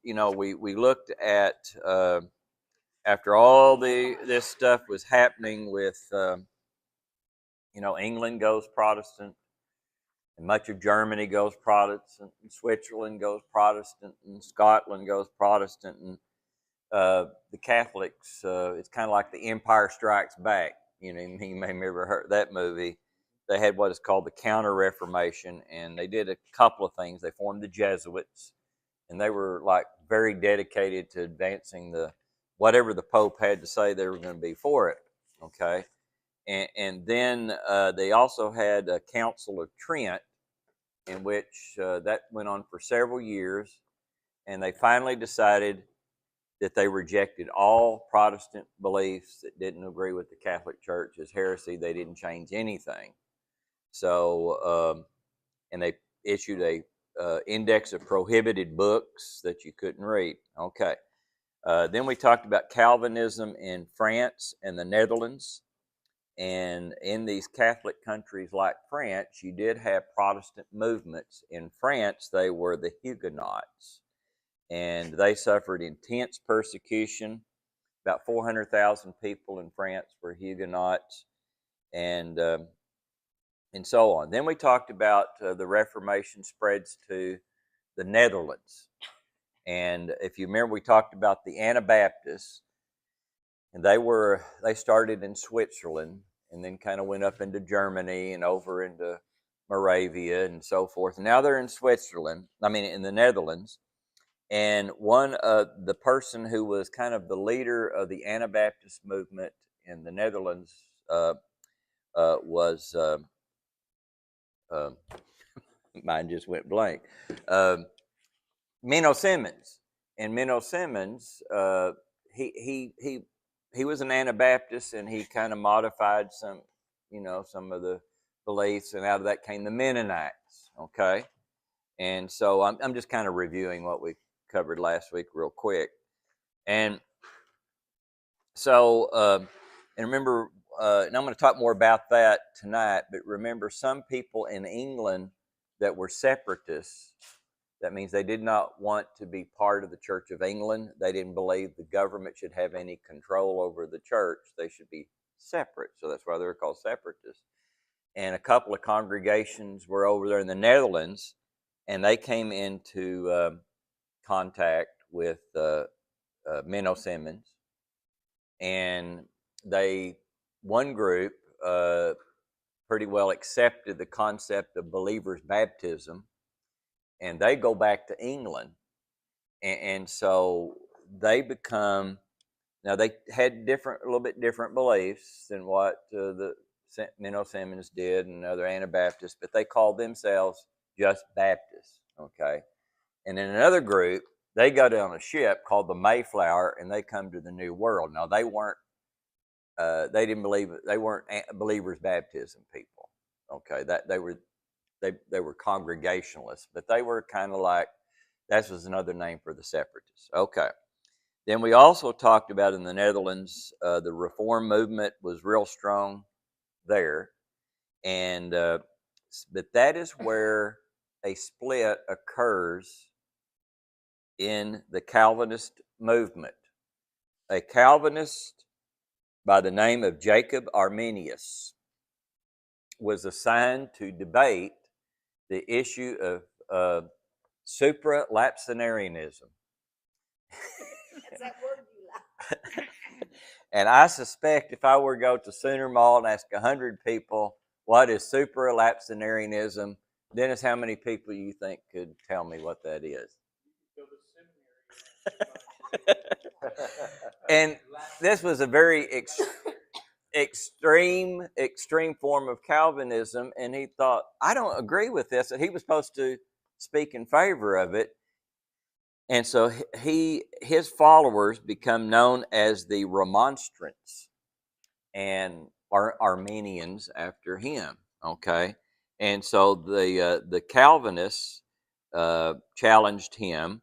we looked at after all this stuff was happening with England goes Protestant, and much of Germany goes Protestant, and Switzerland goes Protestant, and Scotland goes Protestant, and the Catholics, it's kind of like the Empire Strikes Back. You may have ever heard that movie. They had what is called the Counter-Reformation, and they did a couple of things. They formed the Jesuits, and they were like very dedicated to advancing whatever the Pope had to say, they were going to be for it. Okay, and then they also had a Council of Trent, in which that went on for several years, and they finally decided that they rejected all Protestant beliefs that didn't agree with the Catholic Church as heresy. They didn't change anything. So, and they issued a index of prohibited books that you couldn't read. Okay. Then we talked about Calvinism in France and the Netherlands. And in these Catholic countries like France, you did have Protestant movements. In France, they were the Huguenots, and they suffered intense persecution. About 400,000 people in France were Huguenots, and so on. Then we talked about the Reformation spreads to the Netherlands. And if you remember, we talked about the Anabaptists, and they started in Switzerland and then kind of went up into Germany and over into Moravia and so forth. And now they're in in the Netherlands. And the person who was kind of the leader of the Anabaptist movement in the Netherlands was, mine just went blank, Menno Simons. And Menno Simons, he was an Anabaptist, and he kind of modified some of the beliefs, and out of that came the Mennonites. Okay, and so I'm just kind of reviewing what we covered last week real quick, and so and remember, and I'm going to talk more about that tonight. But remember, some people in England that were separatists. That means they did not want to be part of the Church of England. They didn't believe the government should have any control over the church. They should be separate. So that's why they're called separatists. And a couple of congregations were over there in the Netherlands, and they came into contact with Menno Simons. And one group pretty well accepted the concept of believers' baptism, and they go back to England, and so they become. Now they had a little bit different beliefs than what the Menno Simons did and other Anabaptists, but they called themselves just Baptists. Okay, and then another group, they got on a ship called the Mayflower, and they come to the New World. Now they weren't. They didn't believe it. They weren't believers' baptism people. Okay, that they were. They were Congregationalists, but they were kind of like, that was another name for the separatists. Okay. Then we also talked about in the Netherlands, the Reform movement was real strong there. And but that is where a split occurs in the Calvinist movement. A Calvinist by the name of Jacob Arminius was assigned to debate the issue of supralapsarianism. Is that word you like? And I suspect if I were to go to Sooner Mall and ask 100 people what is supralapsarianism, Dennis, how many people you think could tell me what that is? And this was a very extreme form of Calvinism, and he thought, I don't agree with this, and he was supposed to speak in favor of it. And so his followers become known as the Remonstrants and Armenians after him. Okay, and so the Calvinists challenged him,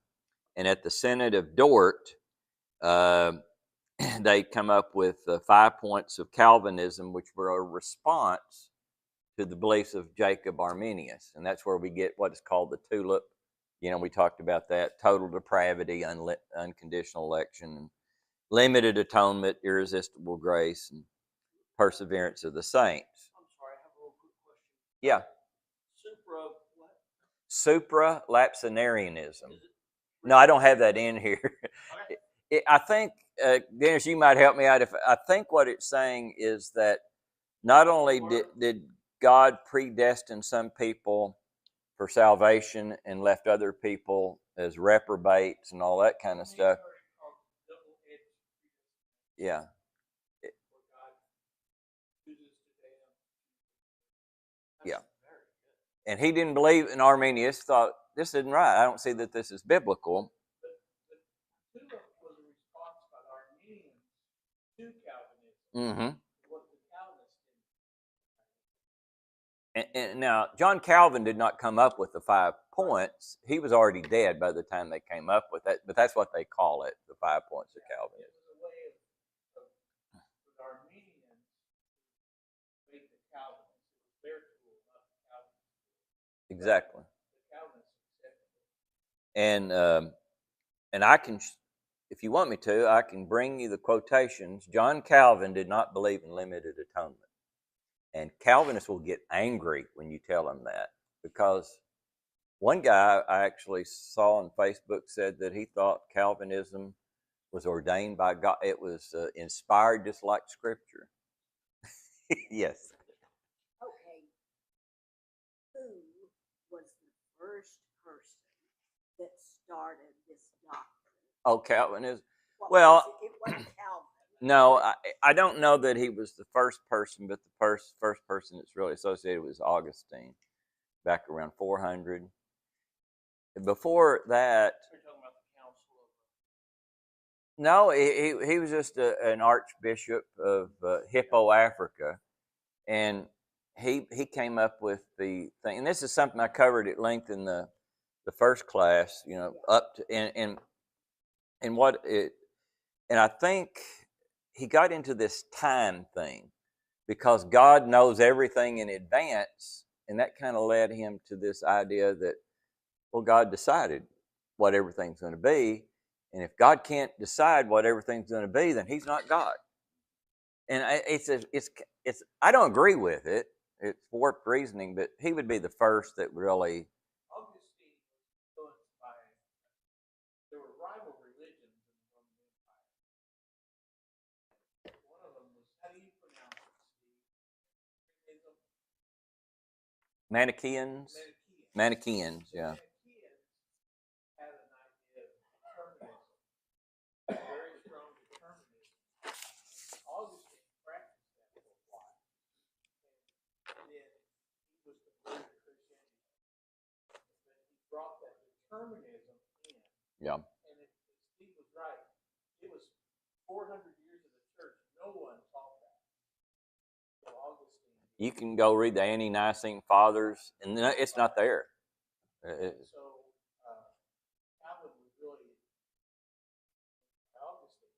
and at the Synod of Dort, they come up with 5 points of Calvinism, which were a response to the beliefs of Jacob Arminius. And that's where we get what is called the tulip We talked about that. Total depravity, unconditional election, limited atonement, irresistible grace, and perseverance of the saints. I'm sorry, I have a real quick question. Yeah. Supra what? Supralapsarianism. No, I don't have that in here. Okay. I think, Dennis, you might help me out. If I think what it's saying is that not only did God predestine some people for salvation and left other people as reprobates and all that kind of stuff. Yeah. Yeah. And he didn't believe in Arminius, thought, this isn't right. I don't see that this is biblical. But was a response by the Armenians to Calvinism. Mm-hmm. What the Calvinists did. And now, John Calvin did not come up with the 5 points. He was already dead by the time they came up with that. But that's what they call it, the 5 points of Calvin. It was a way of the Armenians make the Calvinists. It was their tool, not the Calvinists' tool. Exactly. The Calvinists accepted it. And I can, if you want me to, I can bring you the quotations. John Calvin did not believe in limited atonement. And Calvinists will get angry when you tell them that, because one guy I actually saw on Facebook said that he thought Calvinism was ordained by God. It was inspired just like Scripture. Yes. Okay. Who was the first person that started this doctrine? Oh, Calvinism. What Well, was it? It wasn't Calvin. No, I don't know that he was the first person, but the first person that's really associated with Augustine, back around 400. Before that, You're talking about the Council of. no, he was just an archbishop of Hippo, Africa, and he came up with the thing. And this is something I covered at length in the first class. Up to and what it, and I think he got into this time thing because God knows everything in advance, and that kind of led him to this idea that, well, God decided what everything's going to be, and if God can't decide what everything's going to be, then He's not God. And it's I don't agree with it. It's warped reasoning, but he would be the first that really. Augustine was influenced by. There were rival religions in the Roman Empire. One of them was, how do you pronounce it, Steve? Manichaeans. Manichaeans, yeah. Manichaeans had an idea of determinism, very strong determinism. Augustine practiced that for a while. And then he was converted to Christianity. But he brought that determinism in. Yeah. And Steve was right. It was 400 years of the church. No one taught that. So Augustine. You can go read the Ante-Nicene Fathers, and it's not there. So Calvin was really Augustine.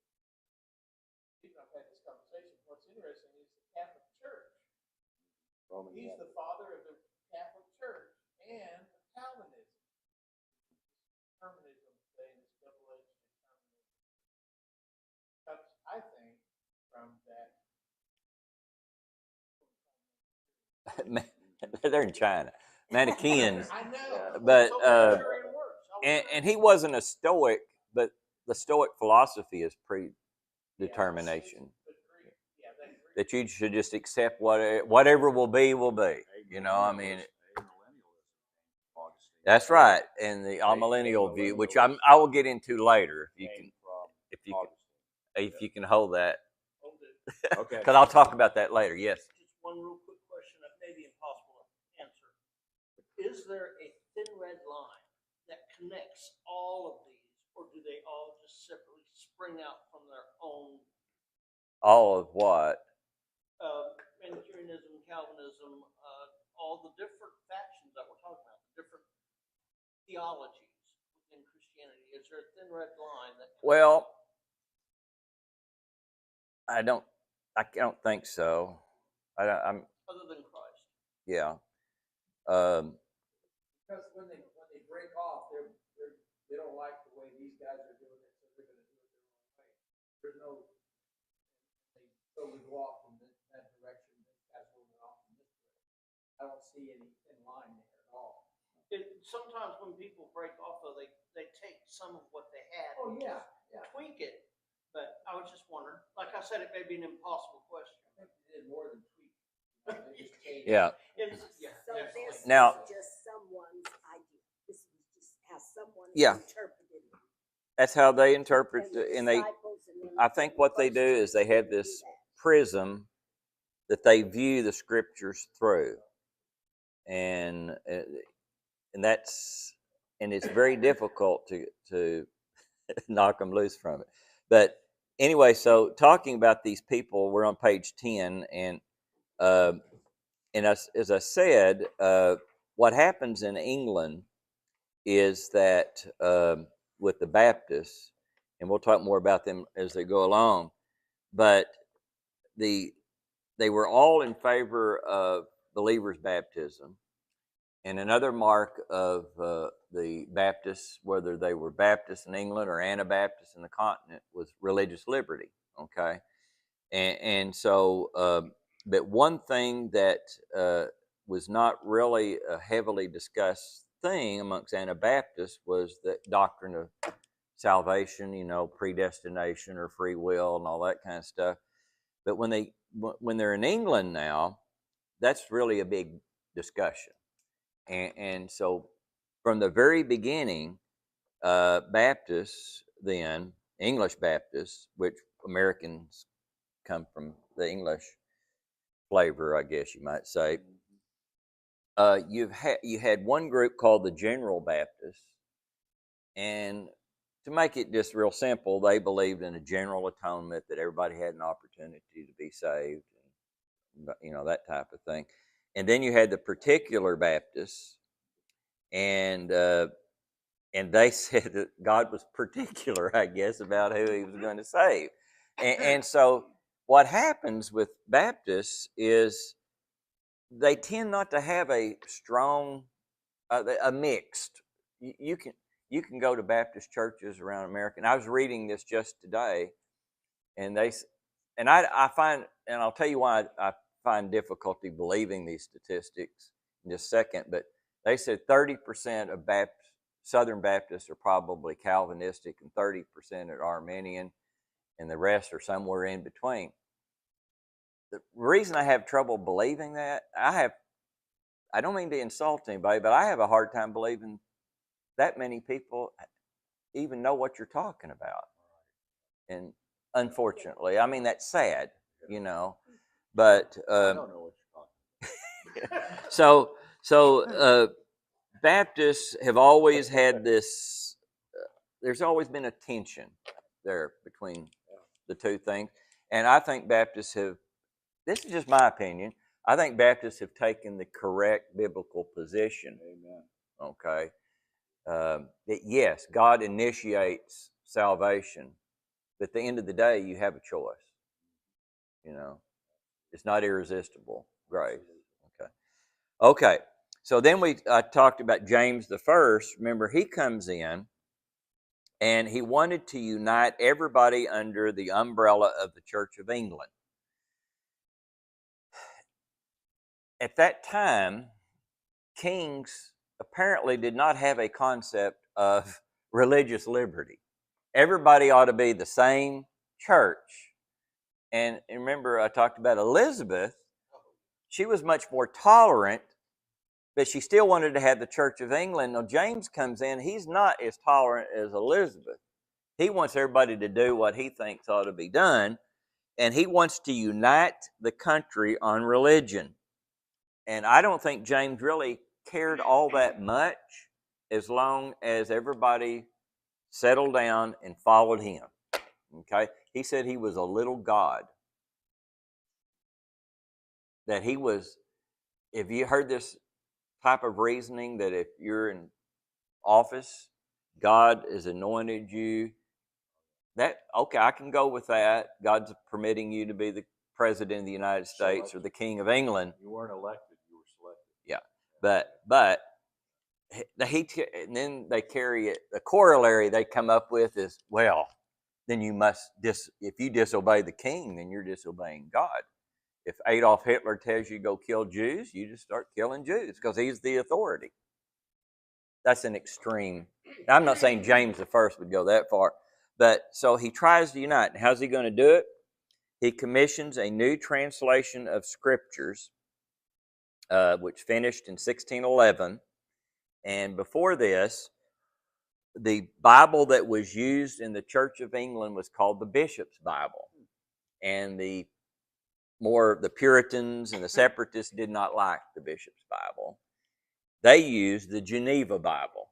Even I've had this conversation. What's interesting is the Catholic Church. He's the father of the Catholic Church and Calvinism. Determinism today, this double-edged determinism, comes, I think, from that. They're in China. Manichaeans. I know. But and he wasn't a Stoic, but the Stoic philosophy is predetermination. That you should just accept whatever will be, will be. I mean, that's right. And the amillennial view, which I will get into later, if you can hold that. Okay. Because I'll talk about that later. Yes. Just one real quick question that may be impossible to answer. Is there a thin red line that connects all of these, or do they all just separately spring out from their own? All of what? Manichaeanism, Calvinism, all the different factions that we're talking about, the different theologies within Christianity. Is there a thin red line that? Well, I don't think so. I'm other than Christ. Yeah. Because when they break off, they don't like the way these guys are doing it, so they're going to do it their own way. There's no, they totally go off in that direction, this guy's going off in this direction. I don't see any thin line there at all. Sometimes when people break off, though, they take some of what they had Oh, and yeah, just yeah. tweak it. But I was just wondering, like I said, it may be an impossible question. I think they did more than tweak. They just changed. Yeah. Yeah, So definitely. this Now- is just someone's idea. This was just how someone Yeah. interpreted it. That's how they interpret the and they. disciples and then I think what they do is they have this prism that they view the scriptures through, and it's very difficult to knock them loose from it. But anyway, so talking about these people, we're on page 10, and as I said, what happens in England is that with the Baptists, and we'll talk more about them as they go along, but they were all in favor of believers' baptism. And another mark of the Baptists, whether they were Baptists in England or Anabaptists in the continent, was religious liberty. Okay, and so, but one thing that was not really a heavily discussed thing amongst Anabaptists was the doctrine of salvation, predestination or free will and all that kind of stuff. But when they're in England now, that's really a big discussion. And so from the very beginning, Baptists then, English Baptists, which Americans come from the English flavor, I guess you might say, you had one group called the General Baptists, and to make it just real simple, they believed in a general atonement, that everybody had an opportunity to be saved, and, that type of thing. And then you had the Particular Baptists, and they said that God was particular, I guess, about who He was going to save. And so what happens with Baptists is they tend not to have a strong, a mixed. You can go to Baptist churches around America, and I was reading this just today, and I find, and I'll tell you why I find difficulty believing these statistics in just a second, but they said 30% of Southern Baptists are probably Calvinistic, and 30% are Arminian, and the rest are somewhere in between. The reason I have trouble believing that, I don't mean to insult anybody, but I have a hard time believing that many people even know what you're talking about. And unfortunately, I mean, that's sad, but I don't know what you're talking about. so Baptists have always had this, there's always been a tension there between the two things. And I think Baptists have, this is just my opinion, I think Baptists have taken the correct biblical position. Amen. Okay. That yes, God initiates salvation, but at the end of the day, you have a choice. It's not irresistible grace. Okay. So then we talked about James the First. Remember, he comes in, and he wanted to unite everybody under the umbrella of the Church of England. At that time, kings apparently did not have a concept of religious liberty. Everybody ought to be the same church. And remember, I talked about Elizabeth. She was much more tolerant, but she still wanted to have the Church of England. Now, James comes in. He's not as tolerant as Elizabeth. He wants everybody to do what he thinks ought to be done, and he wants to unite the country on religion. And I don't think James really cared all that much as long as everybody settled down and followed him. Okay? He said he was a little God. That he was, if you heard this type of reasoning, that if you're in office, God has anointed you, okay, I can go with that. God's permitting you to be the president of the United States or the king of England. You weren't elected, you were selected. Yeah. But and then they carry it. The corollary they come up with is, well, then you must if you disobey the king, then you're disobeying God. If Adolf Hitler tells you to go kill Jews, you just start killing Jews because he's the authority. That's an extreme. Now, I'm not saying James the First would go that far, but so he tries to unite. How's he going to do it? He commissions a new translation of scriptures, which finished in 1611. And before this, the Bible that was used in the Church of England was called the Bishop's Bible. And the Puritans and the Separatists did not like the Bishop's Bible. They used the Geneva Bible.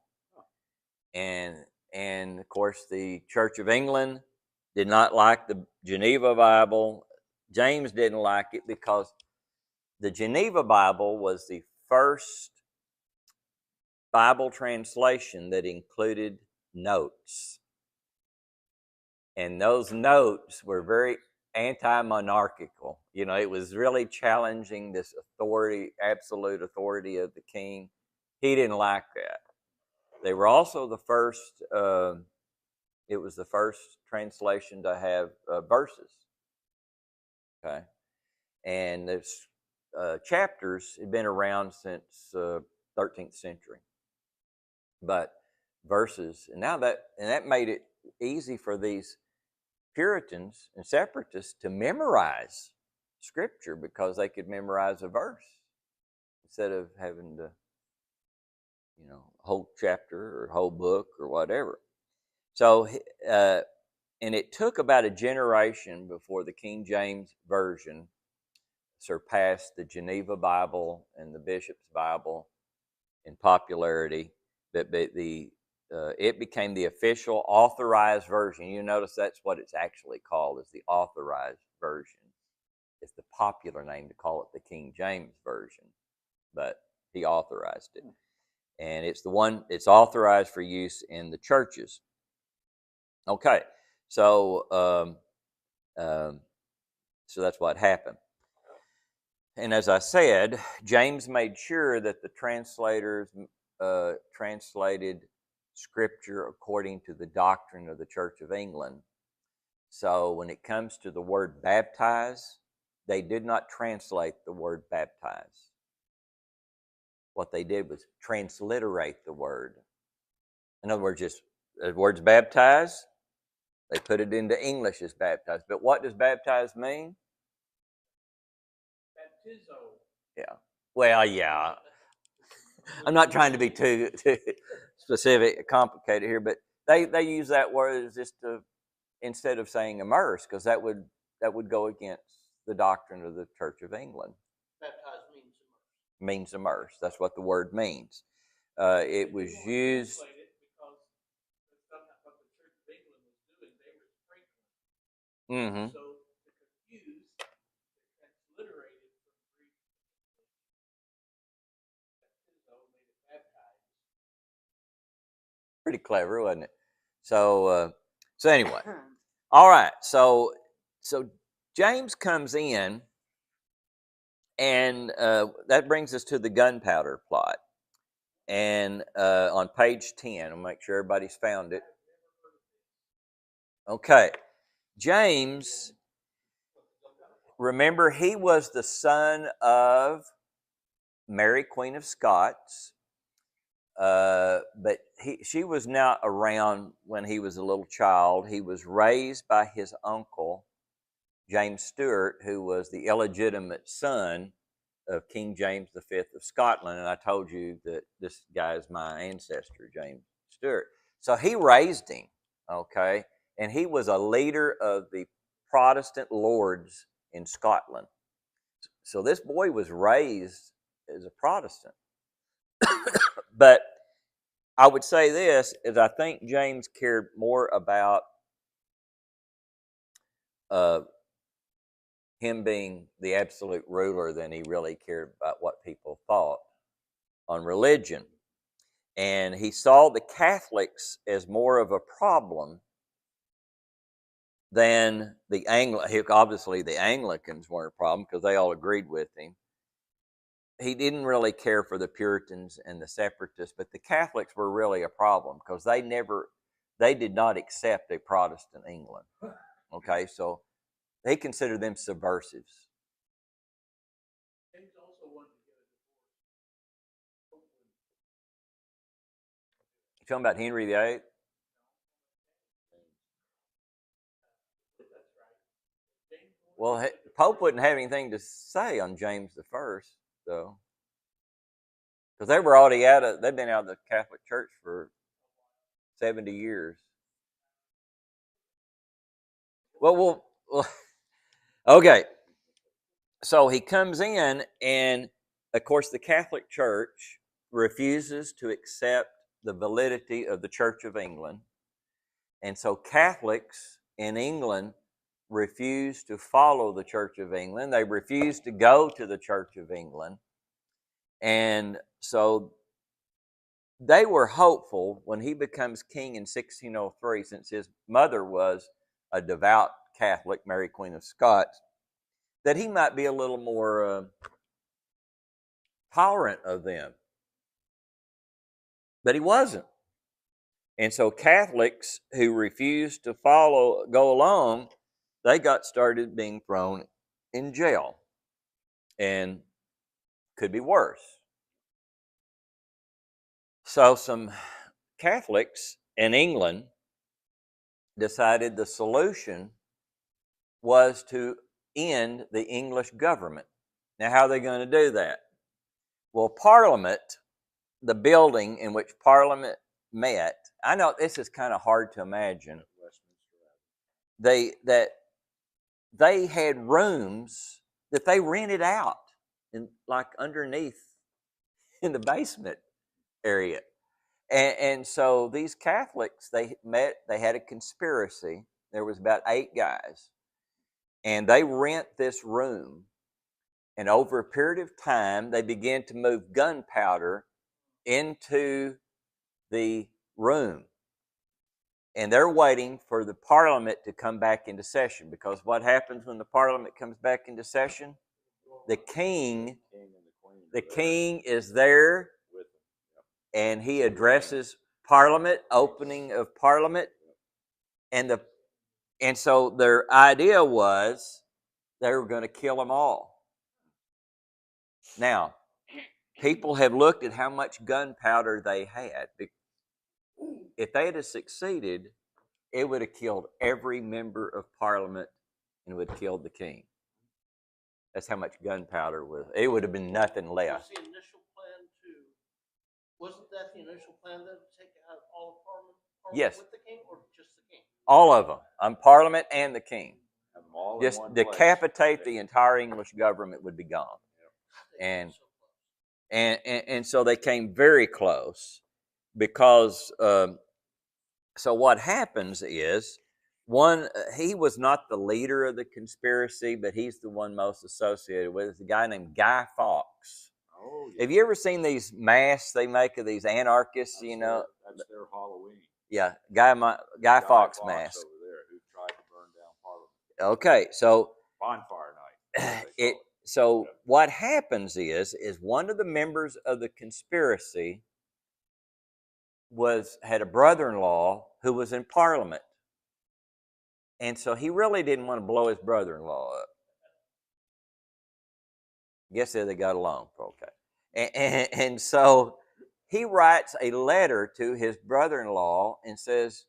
And of course, the Church of England did not like the Geneva Bible. James didn't like it because the Geneva Bible was the first Bible translation that included notes. And those notes were very anti-monarchical. It was really challenging this authority, absolute authority of the king. He didn't like that. They were also the first, it was the first translation to have verses. Okay. And there's chapters had been around since 13th century. But verses, and that made it easy for these Puritans and Separatists to memorize Scripture because they could memorize a verse instead of having to, whole chapter or whole book or whatever. So, and it took about a generation before the King James Version surpassed the Geneva Bible and the Bishop's Bible in popularity. But it became the official authorized version. You notice that's what it's actually called, is the authorized version. It's the popular name to call it the King James Version, but he authorized it. And it's authorized for use in the churches. Okay, so so that's what happened. And as I said, James made sure that the translators translated Scripture according to the doctrine of the Church of England. So when it comes to the word baptize, they did not translate the word baptize. What they did was transliterate the word. In other words, just the word's baptize, they put it into English as baptize. But what does baptize mean? Baptizo. Yeah. Well, yeah. I'm not trying to be too specific, complicated here, but they use that word just to, instead of saying immerse, because that would go against the doctrine of the Church of England. Baptize means immerse. Means immerse. That's what the word means. It was used. Because that's not what the Church of England was doing. They were sprinkling. Mm-hmm. So to confuse, they transliterated from Greek to English. Baptizo made it baptized. Pretty clever, wasn't it? So anyway, all right. So James comes in, and that brings us to the gunpowder plot. And on page 10, I'll make sure everybody's found it. Okay. James, remember, he was the son of Mary, Queen of Scots. But she was not around when he was a little child. He was raised by his uncle, James Stuart, who was the illegitimate son of King James V of Scotland. And I told you that this guy is my ancestor, James Stuart. So he raised him, okay? And he was a leader of the Protestant lords in Scotland. So this boy was raised as a Protestant. But I would say this, is I think James cared more about him being the absolute ruler than he really cared about what people thought on religion. And he saw the Catholics as more of a problem than the Anglicans. Obviously, the Anglicans weren't a problem because they all agreed with him. he didn't really care for the Puritans and the Separatists, but the Catholics were really a problem because they did not accept a Protestant England. Okay, so they considered them subversives. James also wanted to get a divorce. You talking about Henry VIII? That's right. James wanted Well, to get a Pope divorce. wouldn't have anything to say on James the First, though, because they were already they've been out of the Catholic Church for 70 years. Well, okay. So he comes in, and of course, the Catholic Church refuses to accept the validity of the Church of England. And so Catholics in England refuse to follow the Church of England. They refuse to go to the Church of England. And so they were hopeful when he becomes king in 1603, since his mother was a devout Catholic, Mary Queen of Scots, that he might be a little more tolerant of them. But he wasn't. And so Catholics who refused to go along, they got started being thrown in jail. And could be worse. So some Catholics in England decided the solution was to end the English government. Now, how are they going to do that? Well, Parliament, the building in which Parliament met, I know this is kind of hard to imagine. They had rooms that they rented out in like underneath in the basement area. And so these Catholics, they met, they had a conspiracy. There was about 8 guys. And they rent this room. And over a period of time, they began to move gunpowder into the room. And they're waiting for the Parliament to come back into session. Because what happens when the Parliament comes back into session? The king is there, and he addresses Parliament, opening of Parliament, and so their idea was they were going to kill them all. Now, people have looked at how much gunpowder they had. If they had succeeded, it would have killed every member of Parliament and would have killed the king. That's how much gunpowder was. It would have been nothing left. Wasn't that the initial plan then, to take out all of Parliament Yes. with the king, or just the king? All of them. Parliament and the king. Have them all in Just one place. decapitate the entire English government would be gone. And so they came very close because so what happens is he was not the leader of the conspiracy, but he's the one most associated with it. It's a guy named Guy Fawkes. Oh, yeah. Have you ever seen these masks they make of these anarchists? That's their Halloween. Yeah, Guy Fawkes mask. Over there who tried to burn down Parliament. Okay, so Bonfire night. So what happens is one of the members of the conspiracy had a brother-in-law who was in Parliament. And so he really didn't want to blow his brother-in-law up. I guess they got along. Okay. And so he writes a letter to his brother-in-law and says,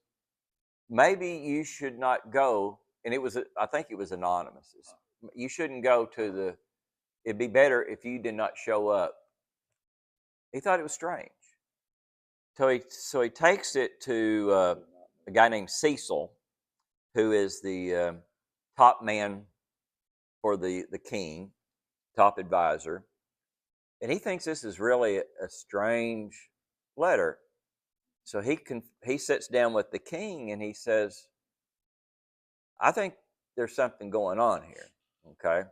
maybe you should not go. And I think it was anonymous. You shouldn't go it'd be better if you did not show up. He thought it was strange. So he takes it to a guy named Cecil, who is the top man for the king, top advisor. And he thinks this is really a strange letter. So he sits down with the king and he says, I think there's something going on here, okay?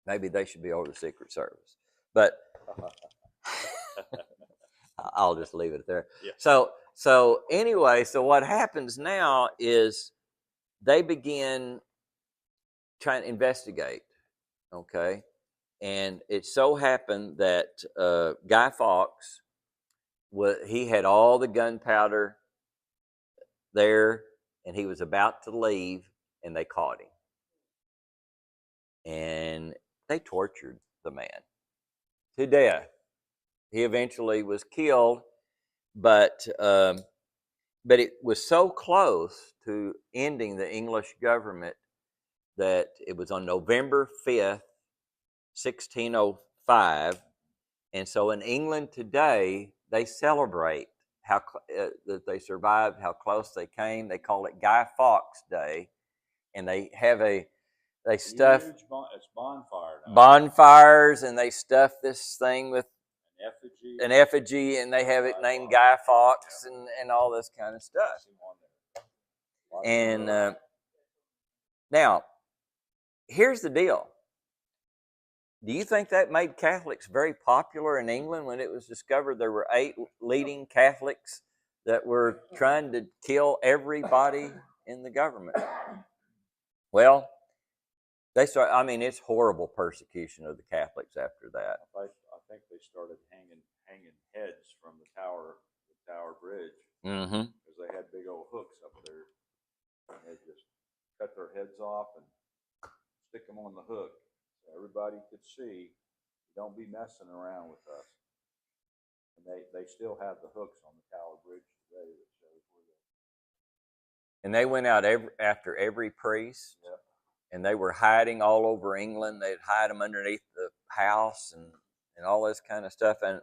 Maybe they should be over the Secret Service. But I'll just leave it there. Yeah. So anyway, so what happens now is they begin trying to investigate, okay? And it so happened that Guy Fawkes, he had all the gunpowder there, and he was about to leave, and they caught him. And they tortured the man to death. He eventually was killed, but it was so close to ending the English government that it was on November 5th, 1605. And so in England today, they celebrate how that they survived, how close they came. They call it Guy Fawkes Day, and they stuff Huge it's bonfire night. bonfires, and they stuff this thing with Effigy. an effigy, and they have it named Guy Fawkes, and all this kind of stuff. And now, here's the deal. Do you think that made Catholics very popular in England when it was discovered there were 8 leading Catholics that were trying to kill everybody in the government? Well, it's horrible persecution of the Catholics after that. I think they started hanging heads from the Tower Bridge, Mm-hmm. because they had big old hooks up there, and they just cut their heads off and stick them on the hook. Everybody could see, don't be messing around with us. And they still have the hooks on the Tower Bridge today that shows where they. And they went out after every priest, Yep. And they were hiding all over England. They'd hide them underneath the house and all this kind of stuff, and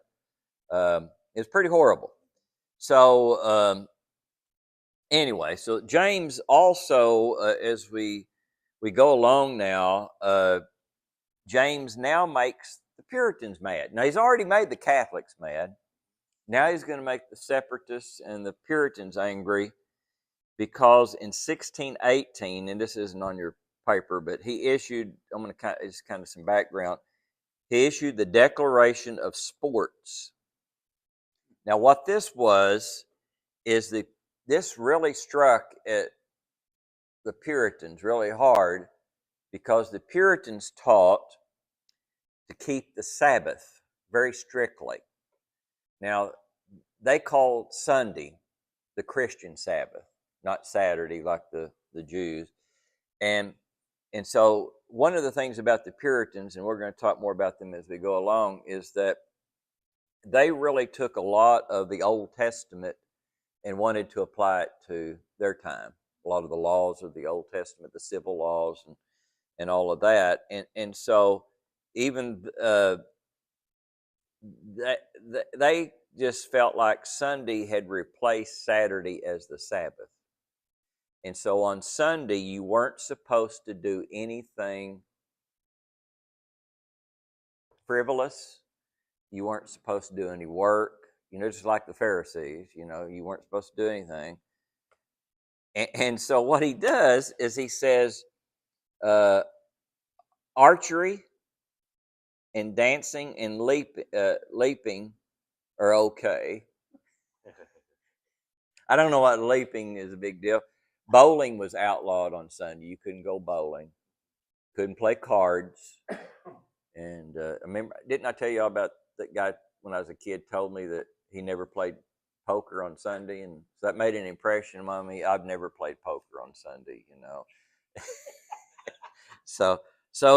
it's pretty horrible. So anyway, so James also, as we go along now. James now makes the Puritans mad. Now, he's already made the Catholics mad. Now he's going to make the Separatists and the Puritans angry, because in 1618, and this isn't on your paper, but he issued, I'm going to just kind of some background. He issued the Declaration of Sports. Now, what this was is this really struck at the Puritans really hard, because the Puritans taught to keep the Sabbath very strictly. Now, they called Sunday the Christian Sabbath, not Saturday like the Jews. And so one of the things about the Puritans, and we're going to talk more about them as we go along, is that they really took a lot of the Old Testament and wanted to apply it to their time. A lot of the laws of the Old Testament, the civil laws, and all of that. And so even they just felt like Sunday had replaced Saturday as the Sabbath. And so on Sunday, you weren't supposed to do anything frivolous. You weren't supposed to do any work. Just like the Pharisees, you weren't supposed to do anything. And so what he does is he says, archery and dancing and leaping are okay. I don't know what leaping is a big deal. Bowling was outlawed on Sunday. You couldn't go bowling. Couldn't play cards. And I remember, didn't I tell you all about that guy when I was a kid told me that he never played poker on Sunday, and so that made an impression on me. I've never played poker on Sunday, So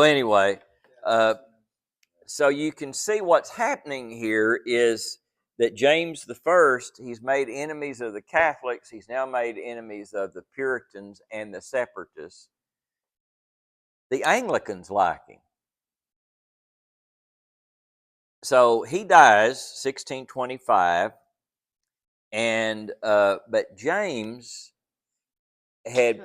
anyway, so you can see what's happening here is that James I, he's made enemies of the Catholics. He's now made enemies of the Puritans and the Separatists. The Anglicans like him. So he dies 1625, and but James I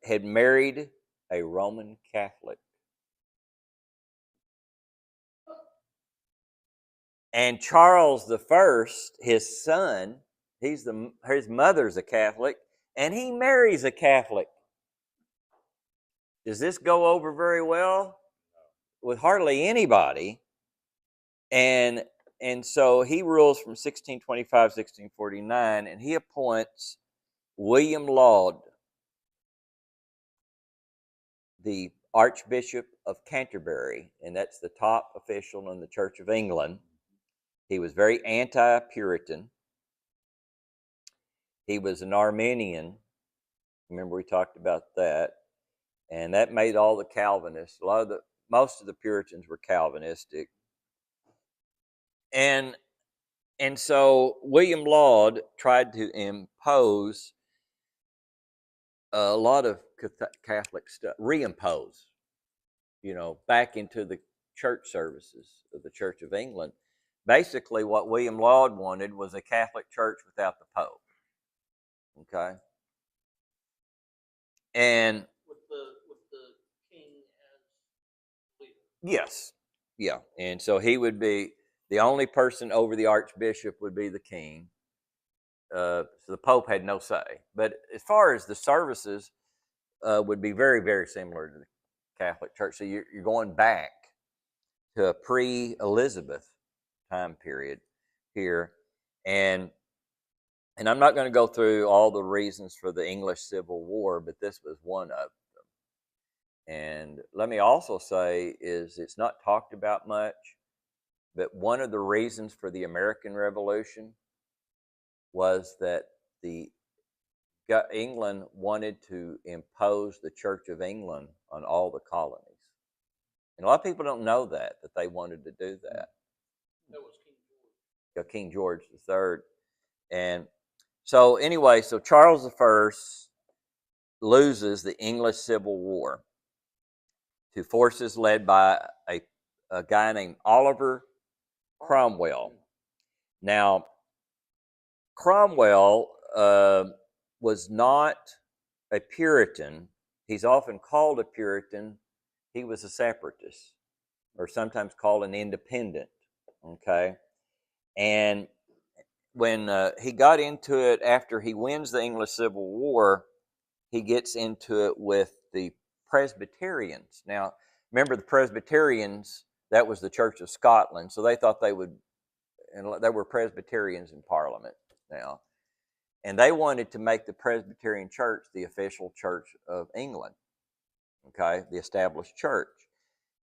had married a Roman Catholic. And Charles I, his son, his mother's a Catholic, and he marries a Catholic. Does this go over very well? With hardly anybody. And so he rules from 1625, 1649, and he appoints William Laud, the Archbishop of Canterbury, and that's the top official in the Church of England. He was very anti-Puritan. He was an Arminian. Remember, we talked about that. And that made all the Calvinists, most of the Puritans were Calvinistic. And so William Laud tried to impose a lot of Catholic stuff, reimpose, back into the church services of the Church of England. Basically, what William Laud wanted was a Catholic church without the Pope. Okay? And with the king as leader. yes, yeah. And so he would be the only person over the archbishop would be the king. So the Pope had no say. But as far as the services, would be very, very similar to the Catholic Church. So you're going back to a pre-Elizabeth time period here, and I'm not going to go through all the reasons for the English Civil War, but this was one of them. And let me also say is it's not talked about much, but one of the reasons for the American Revolution was that England wanted to impose the Church of England on all the colonies. And a lot of people don't know that they wanted to do that. That was King George. Yeah, King George III. And so anyway, so Charles I loses the English Civil War to forces led by a guy named Oliver Cromwell. Now, Cromwell was not a Puritan. He's often called a Puritan. He was a separatist, or sometimes called an independent. Okay? And when he got into it after he wins the English Civil War, he gets into it with the Presbyterians. Now, remember the Presbyterians, that was the Church of Scotland, so they thought they would, and there were Presbyterians in Parliament now. And they wanted to make the Presbyterian Church the official church of England, okay, the established church.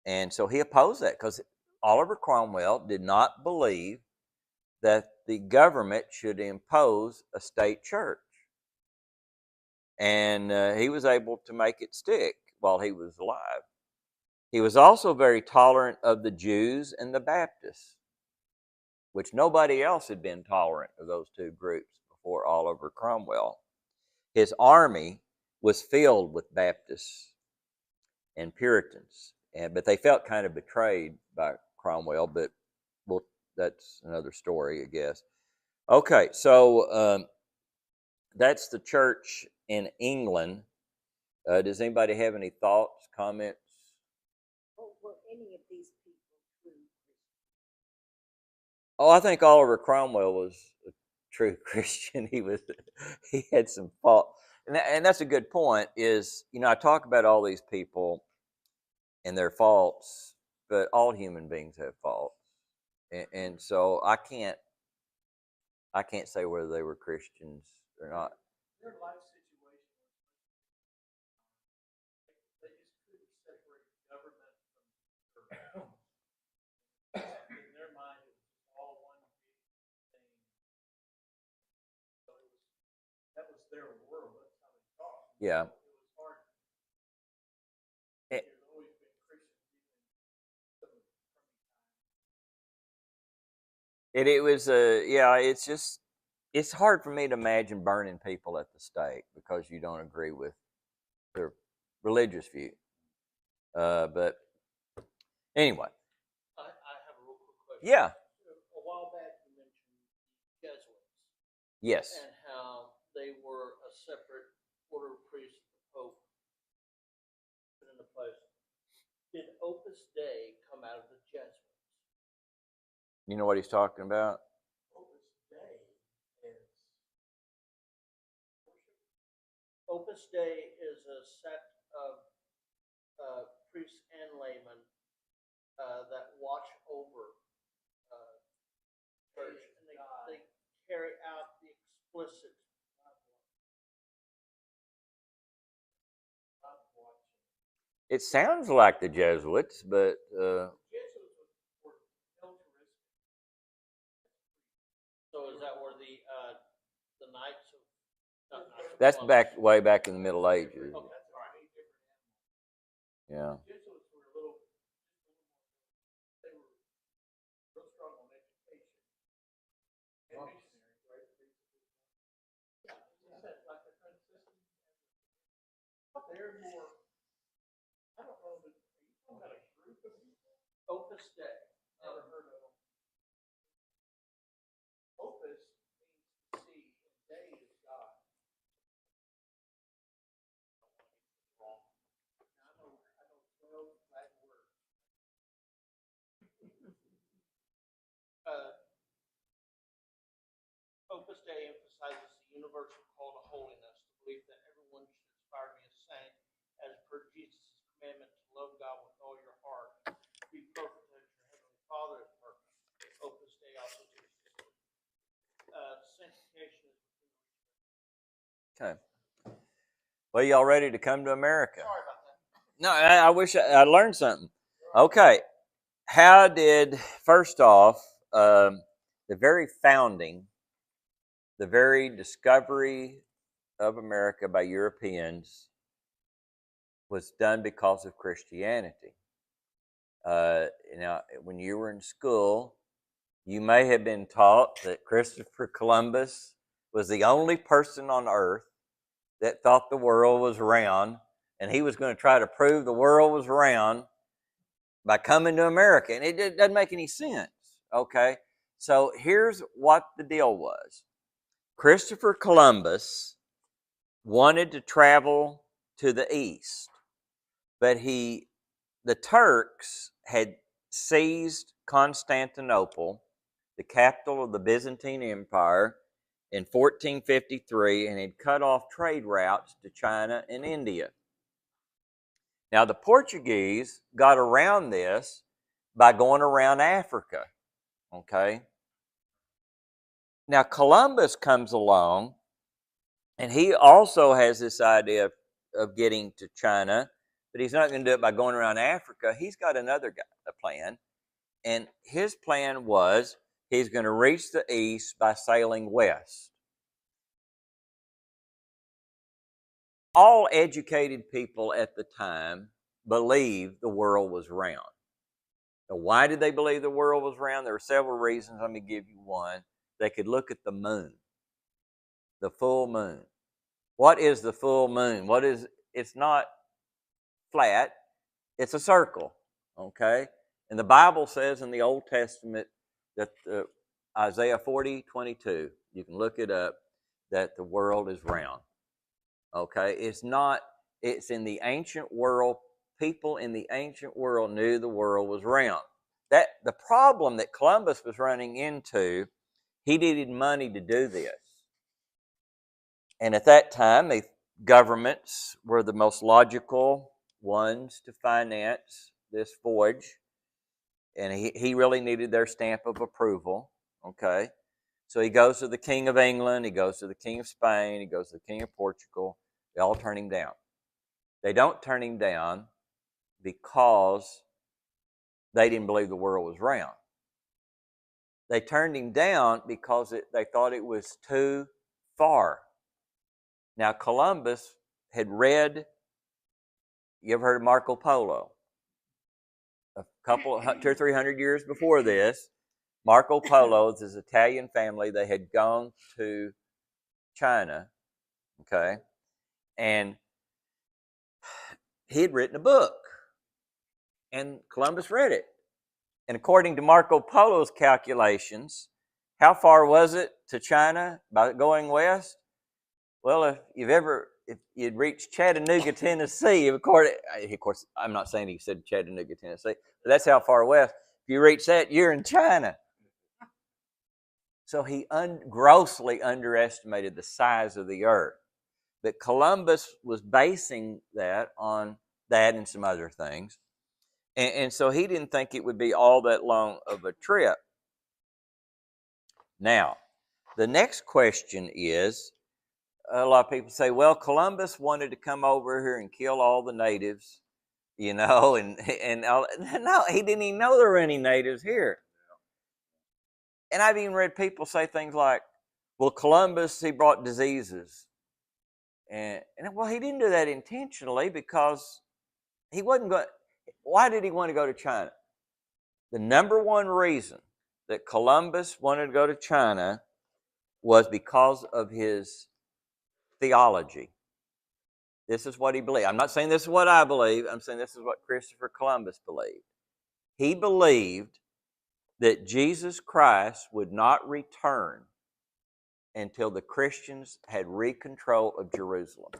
And so he opposed that because Oliver Cromwell did not believe that the government should impose a state church. And he was able to make it stick while he was alive. He was also very tolerant of the Jews and the Baptists, which nobody else had been tolerant of those two groups before Oliver Cromwell. His army was filled with Baptists and Puritans, but they felt kind of betrayed by Cromwell, but that's another story, I guess. Okay, so that's the church in England. Does anybody have any thoughts, comments? Were any of these people true Christians? Oh, I think Oliver Cromwell was a true Christian. He had some fault, and that's a good point. Is I talk about all these people and their faults, but all human beings have faults, and so I can't say whether they were Christians or not. Their life situation was they just couldn't separate government from church. In their mind, it was all one big thing. So that was their world. That's how they thought. Yeah. It was hard. It- There's always been Christians even from the time. It was it's hard for me to imagine burning people at the stake because you don't agree with their religious view. But anyway, I have a real quick question. yeah, A while back, you mentioned the Jesuits yes, and how they were a separate order of priests the Pope put into place. Did Opus Dei come out of the Jesuits? you know what he's talking about. Opus Dei is worship. Opus Dei is a set of priests and laymen that watch over church, and they carry out the explicit. It sounds like the Jesuits, but Jesuits were militaristic. So is that where the Knights of, not Knights of that's Columbus. way back in the Middle Ages. Okay, That's all right. a different animal. Yeah. Jesuits were a little, they were real strong on education. And missionaries, right? Yeah, is that like the Franciscans? They're more, I don't know, are you talking about a group of people? Opus Dei. Never heard of them. Opus means to see, and Dei is God. Wrong. Now, I know 12 Latin words. Opus Dei emphasizes the universal call to holiness, the belief that everyone should aspire to be a saint, as per Jesus' commandment to love God with all your heart, be perfect as your heavenly Father is perfect. Opus Dei also teaches sanctification is within reach. Okay. Well, y'all ready to come to America? Sorry about that. No, I wish I learned something. Okay. How did, first off, the very founding, the very discovery of America by Europeans was done because of Christianity. When you were in school, you may have been taught that Christopher Columbus was the only person on earth that thought the world was round, and he was going to try to prove the world was round by coming to America. And it doesn't make any sense, okay? So here's what the deal was. Christopher Columbus wanted to travel to the east, but the Turks had seized Constantinople, the capital of the Byzantine Empire, in 1453, and had cut off trade routes to China and India. Now, the Portuguese got around this by going around Africa, okay? Now, Columbus comes along, and he also has this idea of getting to China, but he's not going to do it by going around Africa. He's got another plan, and his plan was he's going to reach the east by sailing west. All educated people at the time believed the world was round. Now, why did they believe the world was round? There were several reasons. Let me give you one. They could look at the moon, the full moon. What is the full moon? It's not flat, it's a circle, okay? And the Bible says in the Old Testament that Isaiah 40:22, you can look it up, that the world is round. Okay, it's in the ancient world. People in the ancient world knew the world was round. That the problem that Columbus was running into, he needed money to do this. And at that time, the governments were the most logical ones to finance this voyage. And he really needed their stamp of approval. Okay, so he goes to the King of England, he goes to the King of Spain, he goes to the King of Portugal. They all turn him down. They don't turn him down because they didn't believe the world was round. They turned him down because they thought it was too far. Now, Columbus had read, you ever heard of Marco Polo? A couple, 200 or 300 years before this, Marco Polo, this Italian family, they had gone to China, okay, and he had written a book, and Columbus read it. And according to Marco Polo's calculations, how far was it to China by going west? Well, if you'd reached Chattanooga, Tennessee, of course, I'm not saying he said Chattanooga, Tennessee, but that's how far west. If you reach that, you're in China. So he grossly underestimated the size of the earth. But Columbus was basing that on that and some other things. And so he didn't think it would be all that long of a trip. Now, the next question is, a lot of people say, well, Columbus wanted to come over here and kill all the natives and no, he didn't even know there were any natives here. And I've even read people say things like, well, Columbus, he brought diseases. And well, he didn't do that intentionally because he wasn't going. Why did he want to go to China? The number one reason that Columbus wanted to go to China was because of his theology. This is what he believed. I'm not saying this is what I believe. I'm saying this is what Christopher Columbus believed. He believed that Jesus Christ would not return until the Christians had re-control of Jerusalem.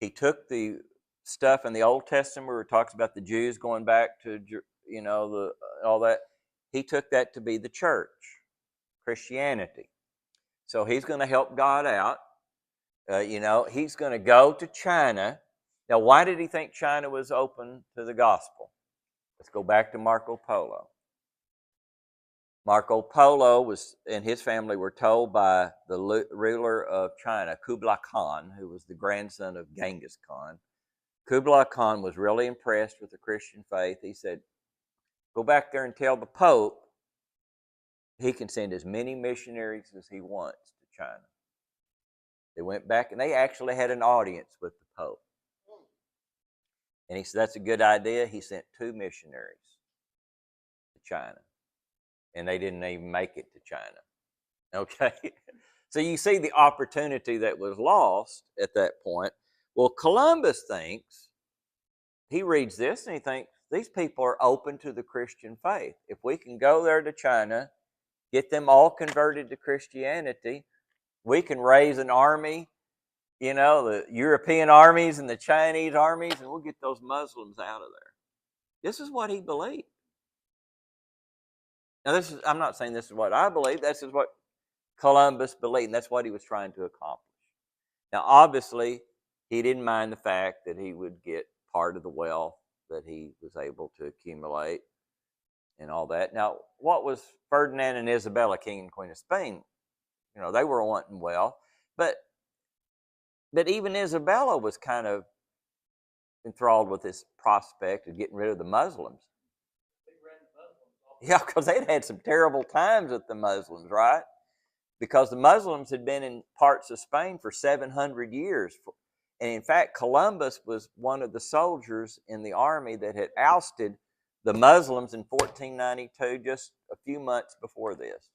He took the stuff in the Old Testament where it talks about the Jews going back to, all that. He took that to be the church, Christianity. So he's going to help God out. He's going to go to China. Now, why did he think China was open to the gospel? Let's go back to Marco Polo. Marco Polo and his family were told by the ruler of China, Kublai Khan, who was the grandson of Genghis Khan. Kublai Khan was really impressed with the Christian faith. He said, go back there and tell the Pope he can send as many missionaries as he wants to China. They went back and they actually had an audience with the Pope. And he said, that's a good idea. He sent 2 missionaries to China. And they didn't even make it to China. Okay? So you see the opportunity that was lost at that point. Well, Columbus thinks, he reads this and he thinks, these people are open to the Christian faith. If we can go there to China, get them all converted to Christianity, we can raise an army, the European armies and the Chinese armies, and we'll get those Muslims out of there. This is what he believed. Now, I'm not saying this is what I believe. This is what Columbus believed, and that's what he was trying to accomplish. Now, obviously, he didn't mind the fact that he would get part of the wealth that he was able to accumulate and all that. Now, what was Ferdinand and Isabella, King and Queen of Spain? They were wanting wealth, but even Isabella was kind of enthralled with this prospect of getting rid of the Muslims. Yeah, because they'd had some terrible times with the Muslims, right? Because the Muslims had been in parts of Spain for 700 years. And in fact, Columbus was one of the soldiers in the army that had ousted the Muslims in 1492, just a few months before this.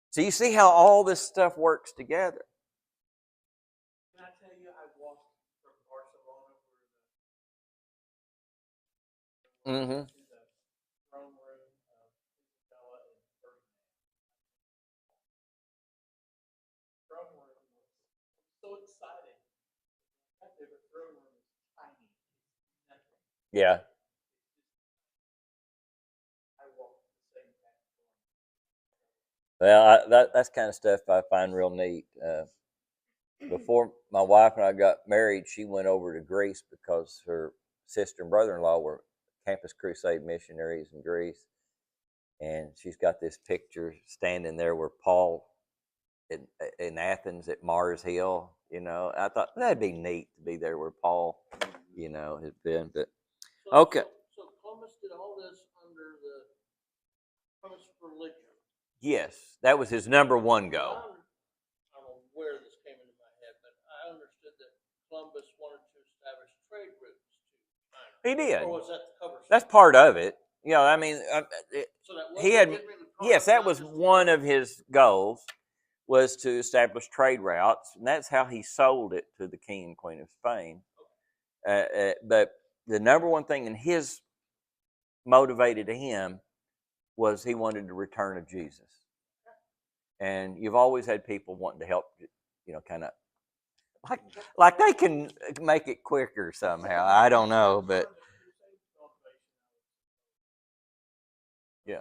So you see how all this stuff works together. Can I tell you, I walked from Barcelona Mm-hmm. to the throne room of Isabella and Ferdinand. The throne room was so exciting. The throne room is tiny. It's nothing. Yeah. I walked the same path. Well, that's kind of stuff I find real neat. Before my wife and I got married, she went over to Greece because her sister and brother-in-law were Campus Crusade missionaries in Greece. And she's got this picture standing there where Paul in Athens at Mars Hill. I thought that'd be neat to be there where Paul, has been. But okay. So Columbus did all this under the premise of religion. Yes, that was his number one goal. I don't know where this came into my head, but I understood that Columbus wanted to establish trade routes to China. He did. Or was that the cover? That's part of it. So that he had. really Yes, that was one of his goals, was to establish trade routes, and that's how he sold it to the King and Queen of Spain. But the number one thing in his motivated him was he wanted the return of Jesus. And you've always had people wanting to help, kind of like they can make it quicker somehow. I don't know, but yeah.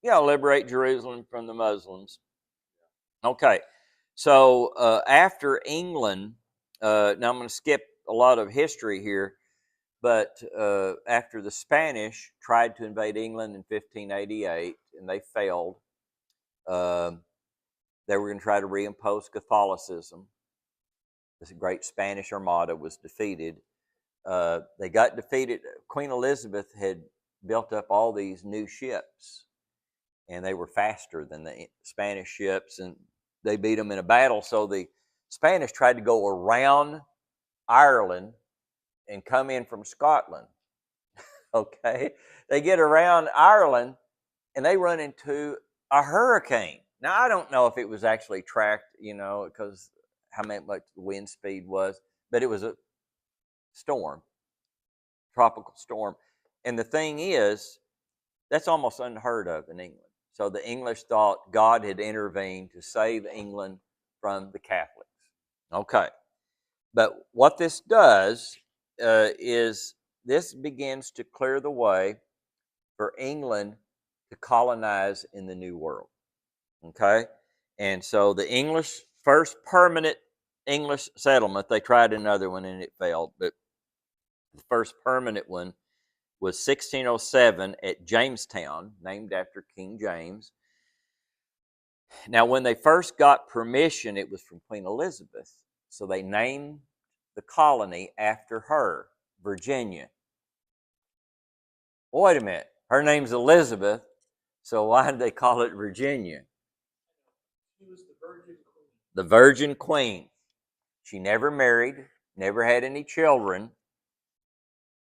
Yeah, liberate Jerusalem from the Muslims. Okay, so after England, now I'm going to skip a lot of history here, but after the Spanish tried to invade England in 1588 and they failed, they were going to try to reimpose Catholicism. This great Spanish Armada was defeated. They got defeated. Queen Elizabeth had built up all these new ships, and they were faster than the Spanish ships, and they beat them in a battle. So the Spanish tried to go around Ireland and come in from Scotland. Okay, they get around Ireland, and they run into a hurricane. Now, I don't know if it was actually tracked, because how much the wind speed was, but it was a storm, tropical storm. And the thing is, that's almost unheard of in England. So the English thought God had intervened to save England from the Catholics. Okay. But what this does is this begins to clear the way for England to colonize in the New World. Okay? And so the English, first permanent English settlement, they tried another one and it failed, but the first permanent one was 1607 at Jamestown, named after King James. Now, when they first got permission, it was from Queen Elizabeth, so they named the colony after her, Virginia. Wait a minute, her name's Elizabeth, so why did they call it Virginia? She was the Virgin Queen. The Virgin Queen. She never married, never had any children.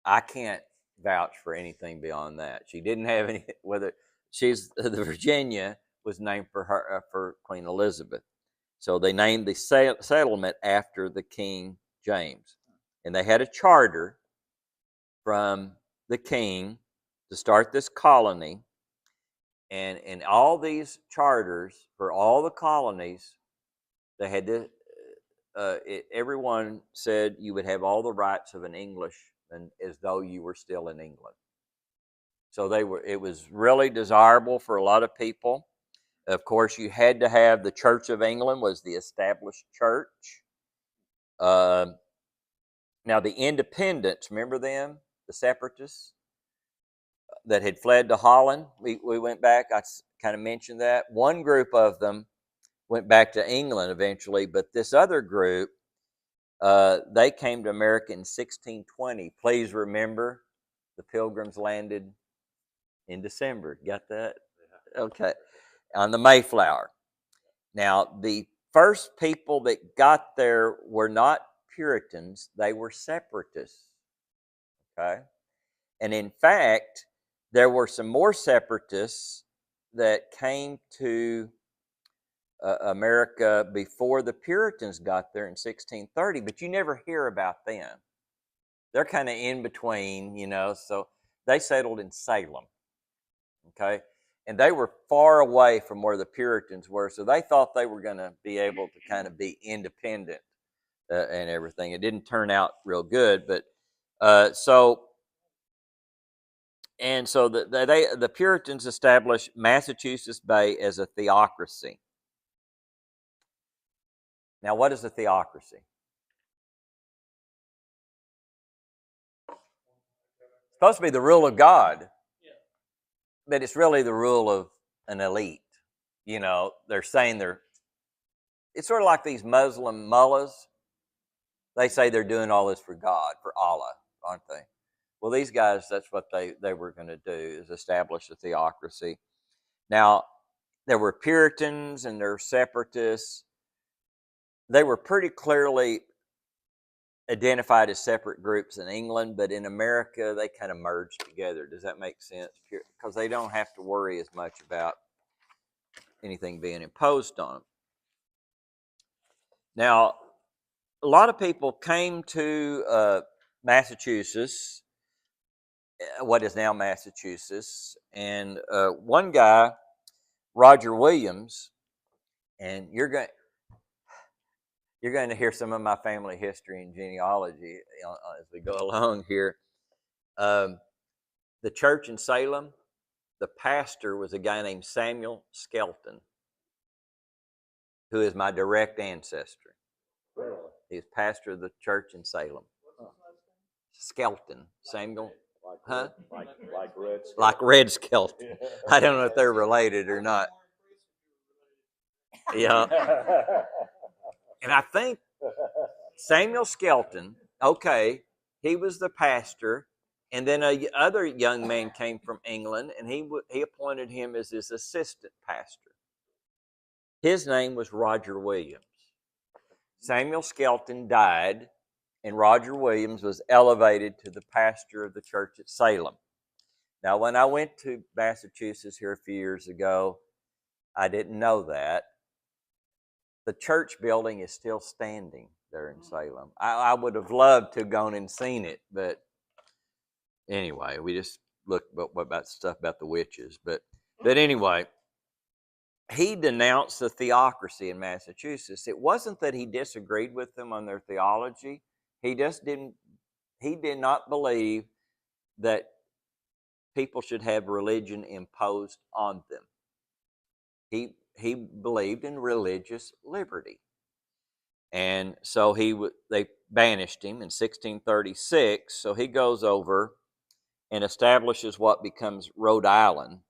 I can't vouch for anything beyond that. She didn't have any. Whether she's the Virginia was named for her for Queen Elizabeth, so they named the settlement after the King James, and they had a charter from the king to start this colony, and all these charters for all the colonies, they had to. Everyone said you would have all the rights of an Englishman as though you were still in England. So it was really desirable for a lot of people. Of course, you had to have the Church of England was the established church. Now the independents, remember them, the separatists that had fled to Holland. We went back. I kind of mentioned that. One group of them went back to England eventually, but this other group, they came to America in 1620. Please remember, the Pilgrims landed in December. Got that? Okay. On the Mayflower. Now, the first people that got there were not Puritans, they were separatists. Okay? And in fact, there were some more separatists that came to America before the Puritans got there in 1630, but you never hear about them. They're kind of in between, so they settled in Salem, okay? And they were far away from where the Puritans were, so they thought they were going to be able to kind of be independent and everything. It didn't turn out real good, but so the Puritans established Massachusetts Bay as a theocracy. Now, what is a theocracy? It's supposed to be the rule of God, but it's really the rule of an elite. They're saying it's sort of like these Muslim mullahs. They say they're doing all this for God, for Allah, aren't they? Well, these guys, that's what they were going to do, is establish a theocracy. Now, there were Puritans and there were separatists. They were pretty clearly identified as separate groups in England, but in America, they kind of merged together. Does that make sense? Because they don't have to worry as much about anything being imposed on them. Now, a lot of people came to Massachusetts, what is now Massachusetts, and one guy, Roger Williams, and you're going to hear some of my family history and genealogy as we go along here. The church in Salem, the pastor was a guy named Samuel Skelton, who is my direct ancestor. Really? He's pastor of the church in Salem. Skelton, Samuel. Huh? Like Red Skelton. Like Red Skelton. I don't know if they're related or not. Yeah. And I think Samuel Skelton, okay, he was the pastor, and then a other young man came from England, and he appointed him as his assistant pastor. His name was Roger Williams. Samuel Skelton died, and Roger Williams was elevated to the pastor of the church at Salem. Now, when I went to Massachusetts here a few years ago, I didn't know that. The church building is still standing there in Salem. I would have loved to have gone and seen it, but anyway, we just looked about stuff about the witches. But anyway, he denounced the theocracy in Massachusetts. It wasn't that he disagreed with them on their theology. He did not believe that people should have religion imposed on them. He believed in religious liberty. And so they banished him in 1636. So he goes over and establishes what becomes Rhode Island.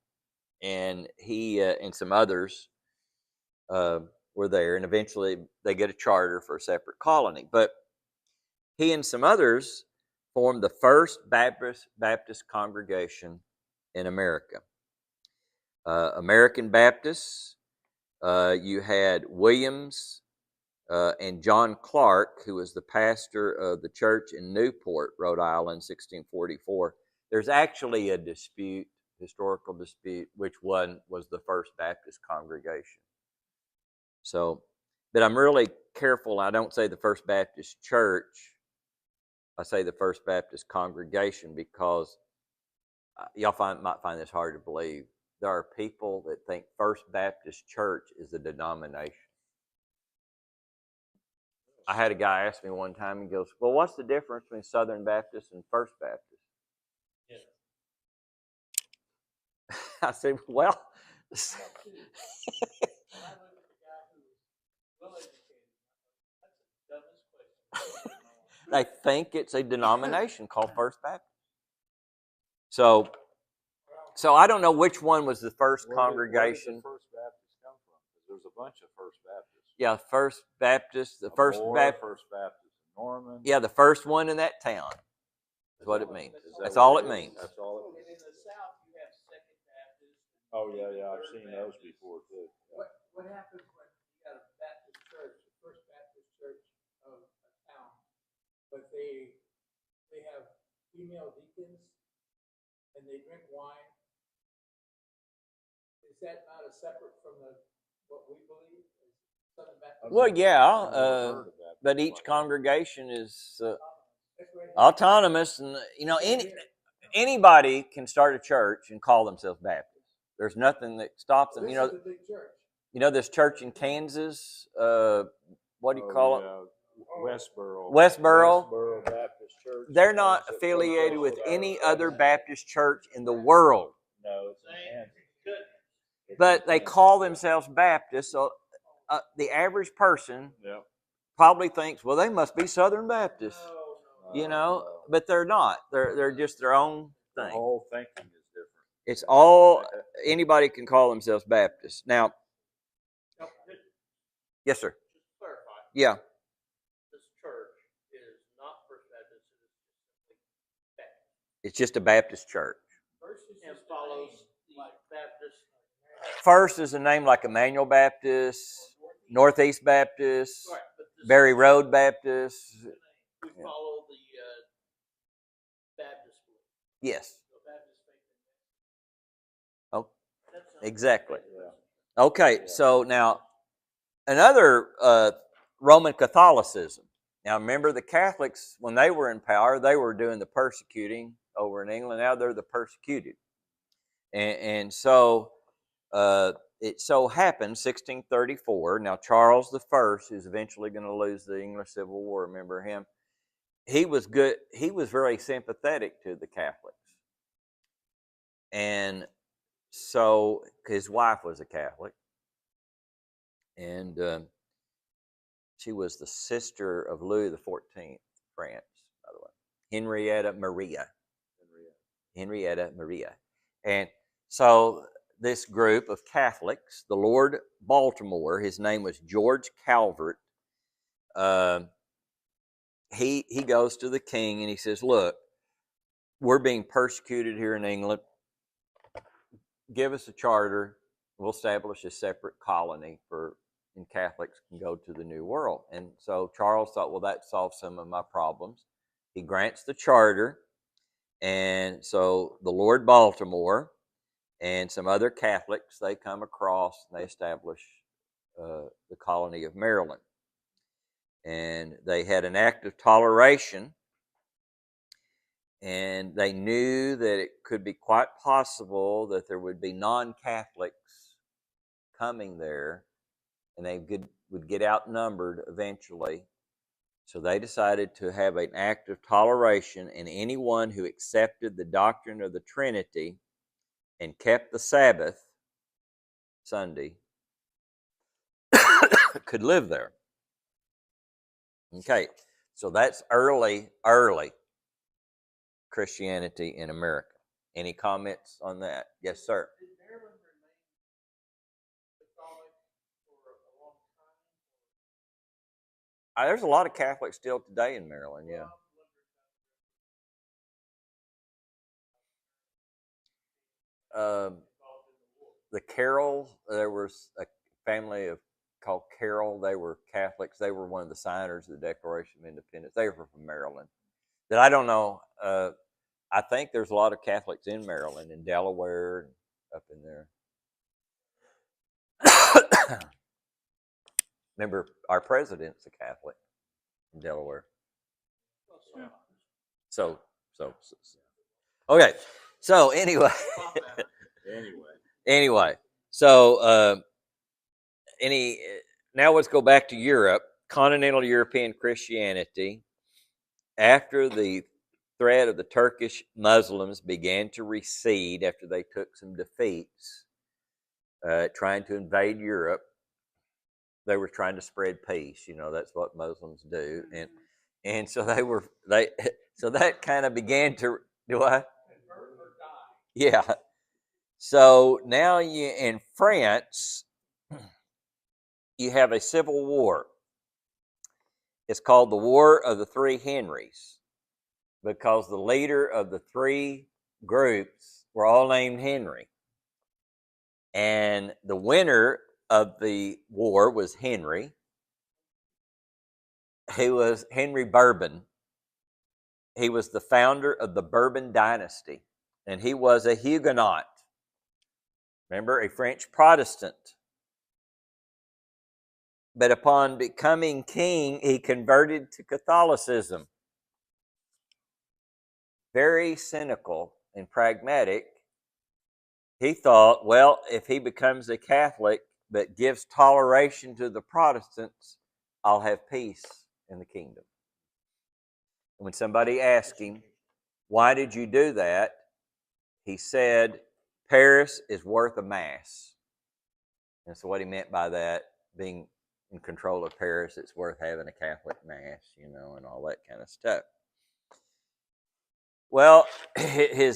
And he and some others were there. And eventually they get a charter for a separate colony. But he and some others formed the first Baptist congregation in America. American Baptists, you had Williams and John Clark, who was the pastor of the church in Newport, Rhode Island, 1644. There's actually a dispute, historical dispute, which one was the first Baptist congregation. So, but I'm really careful. I don't say the First Baptist Church. I say the First Baptist congregation because y'all might find this hard to believe. There are people that think First Baptist Church is a denomination. I had a guy ask me one time, he goes, well, what's the difference between Southern Baptist and First Baptist? Yeah. I said, well, they think it's a denomination called First Baptist. So I don't know which one was the first congregation. Where did the First Baptist come from? Because there's a bunch of First Baptists. Yeah, First Baptist, the First Baptist. First Baptist in Norman. Yeah, the first one in that town. That's what it means. That's all it means. That's all it means. And in the South, you have Second Baptist. Oh, yeah, I've seen those before, too. What happens when you got a Baptist church, the First Baptist Church of a town, but they have female deacons and they drink wine? Is that not a separate from what we believe? Southern Baptist? Well, yeah, but each congregation is autonomous, and anybody can start a church and call themselves Baptist. There's nothing that stops them. This is a big church. This church in Kansas. What do you call it? Westboro. Westboro Baptist Church. They're not affiliated with any other Baptist church in the world. No, it's in Kansas. But they call themselves Baptists. So the average person probably thinks, well, they must be Southern Baptists, but they're not. They're just their own thing. The whole thinking is different. It's all, anybody can call themselves Baptists. Now, yes, sir. Just to clarify. Yeah. This church is not First Baptist, it is simply Baptist. It's just a Baptist church. And follows the Baptist. First is a name like Emmanuel Baptist, Northeast Baptist, Right, Berry Road Baptist. We follow the Baptist belief. Yes. The Baptist faith. Oh, That sounds exactly. Yeah. Okay, so now another Roman Catholicism. Now remember, the Catholics, when they were in power, they were doing the persecuting over in England. Now they're the persecuted. And so it so happened, 1634, now Charles I, who's eventually going to lose the English Civil War, remember him? He was good. He was very sympathetic to the Catholics. And so his wife was a Catholic. And she was the sister of Louis XIV, France, by the way. Henrietta Maria. And so this group of Catholics, the Lord Baltimore, his name was George Calvert, he goes to the king and he says, "Look, we're being persecuted here in England. Give us a charter. We'll establish a separate colony and Catholics can go to the New World." And so Charles thought, well, that solves some of my problems. He grants the charter, and so the Lord Baltimore and some other Catholics, they come across and they establish the colony of Maryland. And they had an act of toleration, and they knew that it could be quite possible that there would be non-Catholics coming there, and they would get outnumbered eventually. So they decided to have an act of toleration, and anyone who accepted the doctrine of the Trinity and kept the Sabbath, Sunday, could live there. Okay, so that's early Christianity in America. Any comments on that? Yes, sir. Did Maryland remain Catholic for a long time? There's a lot of Catholics still today in Maryland, yeah. The Carroll, there was a family called Carroll. They were Catholics. They were one of the signers of the Declaration of Independence. They were from Maryland. But I don't know. I think there's a lot of Catholics in Maryland, in Delaware, and up in there. Remember, our president's a Catholic in Delaware. So. Okay. So anyway. Anyway. So now let's go back to Europe. Continental European Christianity. After the threat of the Turkish Muslims began to recede after they took some defeats, trying to invade Europe, they were trying to spread peace. You know, that's what Muslims do, and so so that kind of began to do what? Yeah. So now in France, you have a civil war. It's called the War of the Three Henrys, because the leader of the three groups were all named Henry. And the winner of the war was Henry. He was Henry Bourbon. He was the founder of the Bourbon dynasty, and he was a Huguenot. Remember, a French Protestant. But upon becoming king, he converted to Catholicism. Very cynical and pragmatic. He thought, well, if he becomes a Catholic but gives toleration to the Protestants, I'll have peace in the kingdom. When somebody asked him, why did you do that? He said, Paris is worth a mass. And so what he meant by that, being in control of Paris, it's worth having a Catholic mass, you know, and all that kind of stuff. Well, he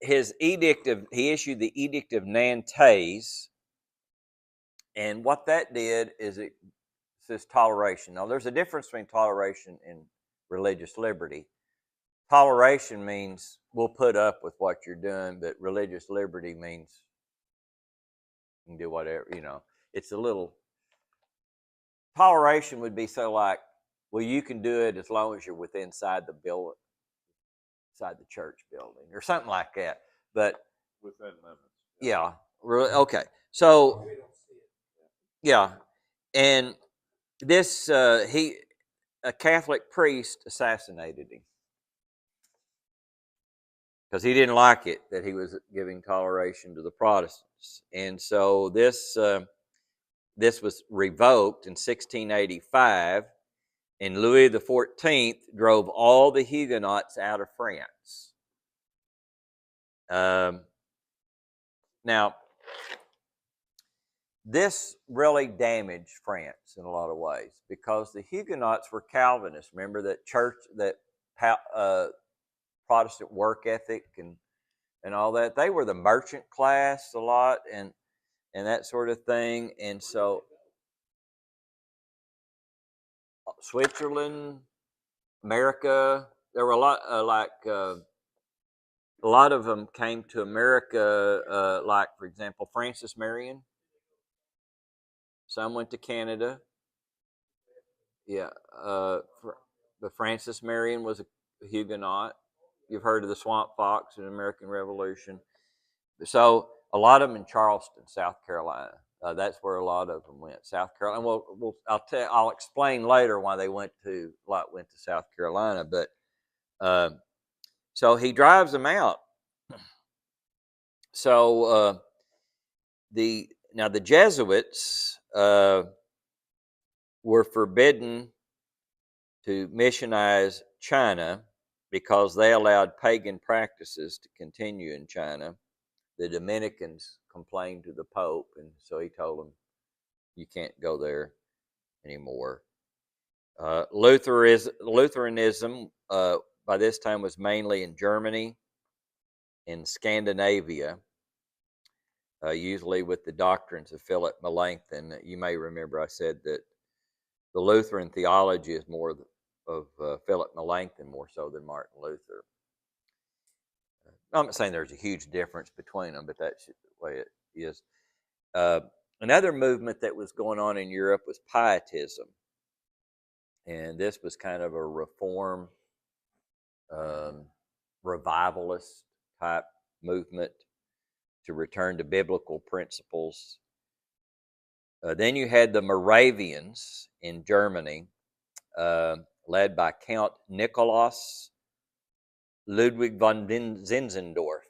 issued the Edict of Nantes, and what that did is it says toleration. Now, there's a difference between toleration and religious liberty. Toleration means we'll put up with what you're doing, but religious liberty means you can do whatever, you know. It's a little... Toleration would be so like, well, you can do it as long as you're within inside the building, inside the church building, or something like that. But within limits. Yeah. Okay. So yeah, and this a Catholic priest assassinated him because he didn't like it that he was giving toleration to the Protestants, and so this was revoked in 1685, and Louis XIV drove all the Huguenots out of France. Now, this really damaged France in a lot of ways because the Huguenots were Calvinists. Remember that Protestant work ethic and all that. They were the merchant class a lot and that sort of thing. And so Switzerland, America. There were a lot a lot of them came to America, like for example Francis Marion. Some went to Canada. Yeah, but Francis Marion was a Huguenot. You've heard of the Swamp Fox in the American Revolution. So a lot of them in Charleston, South Carolina. That's where a lot of them went. South Carolina. I'll explain later why they went to South Carolina. But so he drives them out. So the Jesuits were forbidden to missionize China because they allowed pagan practices to continue in China. The Dominicans complained to the Pope, and so he told them, you can't go there anymore. Lutheranism by this time was mainly in Germany and Scandinavia, usually with the doctrines of Philip Melanchthon. You may remember I said that the Lutheran theology is more of Philip Melanchthon more so than Martin Luther. I'm not saying there's a huge difference between them, but that's the way it is. Another movement that was going on in Europe was Pietism. And this was kind of a reform, revivalist type movement to return to biblical principles. Then you had the Moravians in Germany, led by Count Nikolaus Ludwig von Zinzendorf.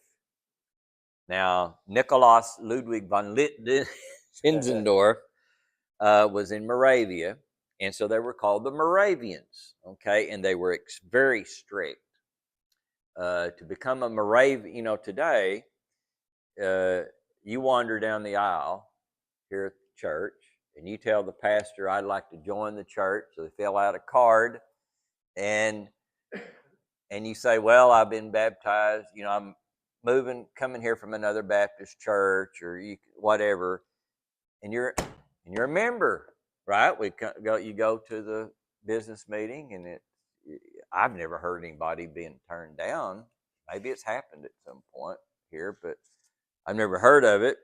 Now, Nikolaus Ludwig von Zinzendorf was in Moravia, and so they were called the Moravians, okay? And they were very strict. To become a Moravian, today, you wander down the aisle here at the church, and you tell the pastor, I'd like to join the church. So they fill out a card, and you say, well, I've been baptized, I'm coming here from another Baptist church, or whatever, and you're a member, right? You go to the business meeting, and I've never heard anybody being turned down. Maybe it's happened at some point here, but I've never heard of it.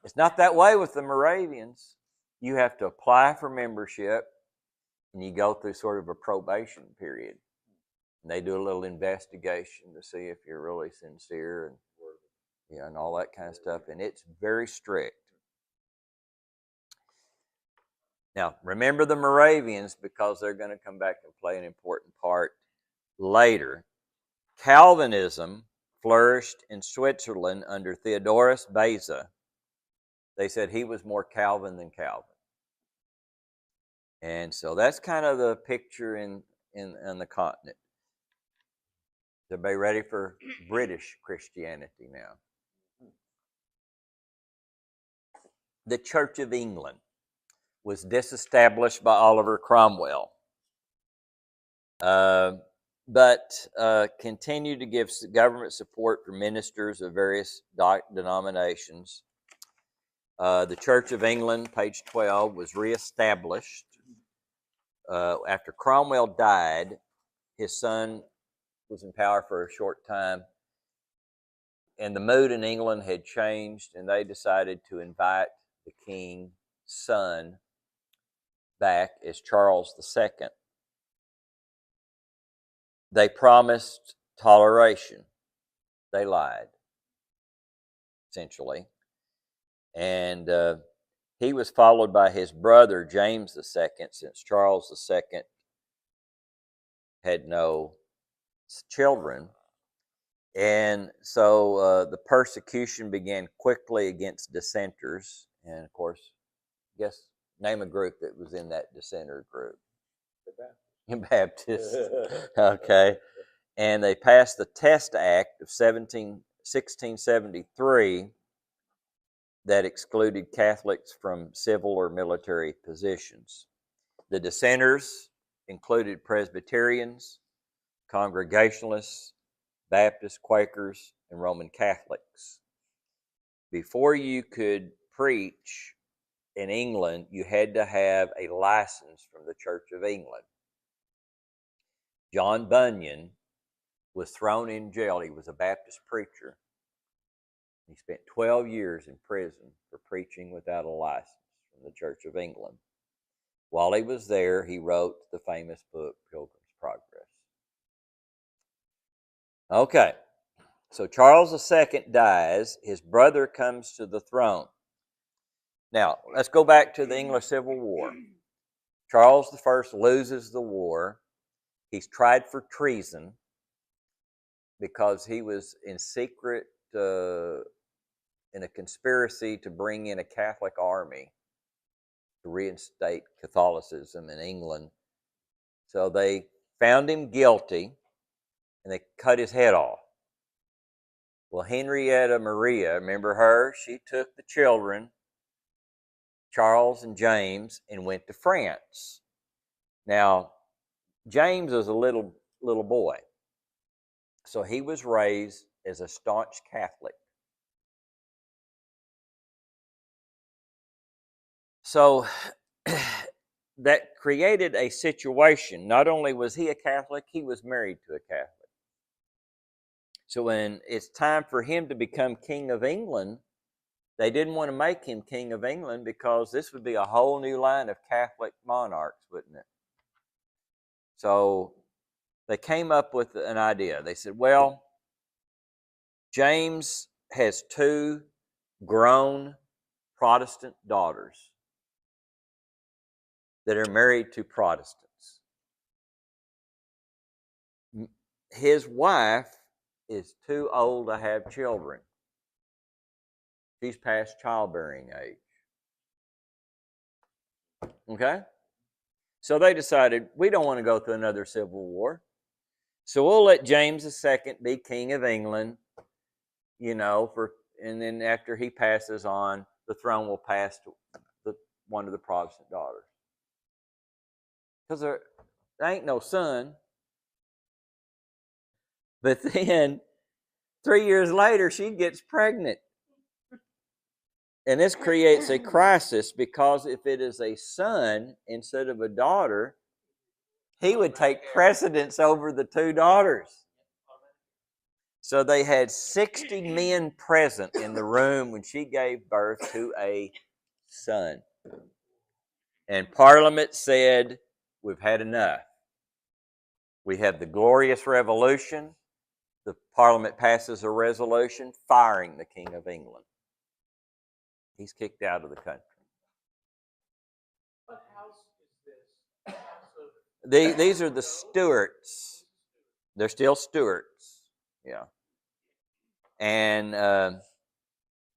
It's not that way with the Moravians. You have to apply for membership, and you go through sort of a probation period. And they do a little investigation to see if you're really sincere and all that kind of stuff. And it's very strict. Now, remember the Moravians because they're going to come back and play an important part later. Calvinism flourished in Switzerland under Theodorus Beza. They said he was more Calvin than Calvin. And so that's kind of the picture in the continent. Is everybody ready for British Christianity now? The Church of England was disestablished by Oliver Cromwell, but continued to give government support for ministers of various denominations. The Church of England, page 12, was reestablished. After Cromwell died, his son was in power for a short time, and the mood in England had changed, and they decided to invite the king's son back as Charles II. They promised toleration. They lied, essentially. And he was followed by his brother, James II, since Charles II had no children. And so the persecution began quickly against dissenters. And of course, name a group that was in that dissenter group. The Baptists. Okay. And they passed the Test Act of 1673 that excluded Catholics from civil or military positions. The dissenters included Presbyterians, Congregationalists, Baptists, Quakers, and Roman Catholics. Before you could preach in England, you had to have a license from the Church of England. John Bunyan was thrown in jail. He was a Baptist preacher. He spent 12 years in prison for preaching without a license from the Church of England. While he was there, he wrote the famous book, Pilgrim's Progress. Okay, so Charles II dies. His brother comes to the throne. Now, let's go back to the English Civil War. Charles I loses the war. He's tried for treason because he was in secret in a conspiracy to bring in a Catholic army to reinstate Catholicism in England. So they found him guilty and they cut his head off. Well, Henrietta Maria, remember her? She took the children, Charles and James, and went to France. Now, James was a little boy, so he was raised as a staunch Catholic. So that created a situation. Not only was he a Catholic, he was married to a Catholic. So when it's time for him to become King of England, they didn't want to make him King of England because this would be a whole new line of Catholic monarchs, wouldn't it? So they came up with an idea. They said, well, James has two grown Protestant daughters that are married to Protestants. His wife is too old to have children. She's past childbearing age. Okay? So they decided, we don't want to go through another civil war. So we'll let James II be King of England, and then after he passes on, the throne will pass to one of the Protestant daughters. Because there ain't no son. But then, 3 years later, she gets pregnant. And this creates a crisis because if it is a son instead of a daughter, he would take precedence over the two daughters. So they had 60 men present in the room when she gave birth to a son. And Parliament said, we've had enough. We have the Glorious Revolution. The Parliament passes a resolution firing the King of England. He's kicked out of the country. What house is this? House of These are the Stuarts. They're still Stuarts. Yeah. And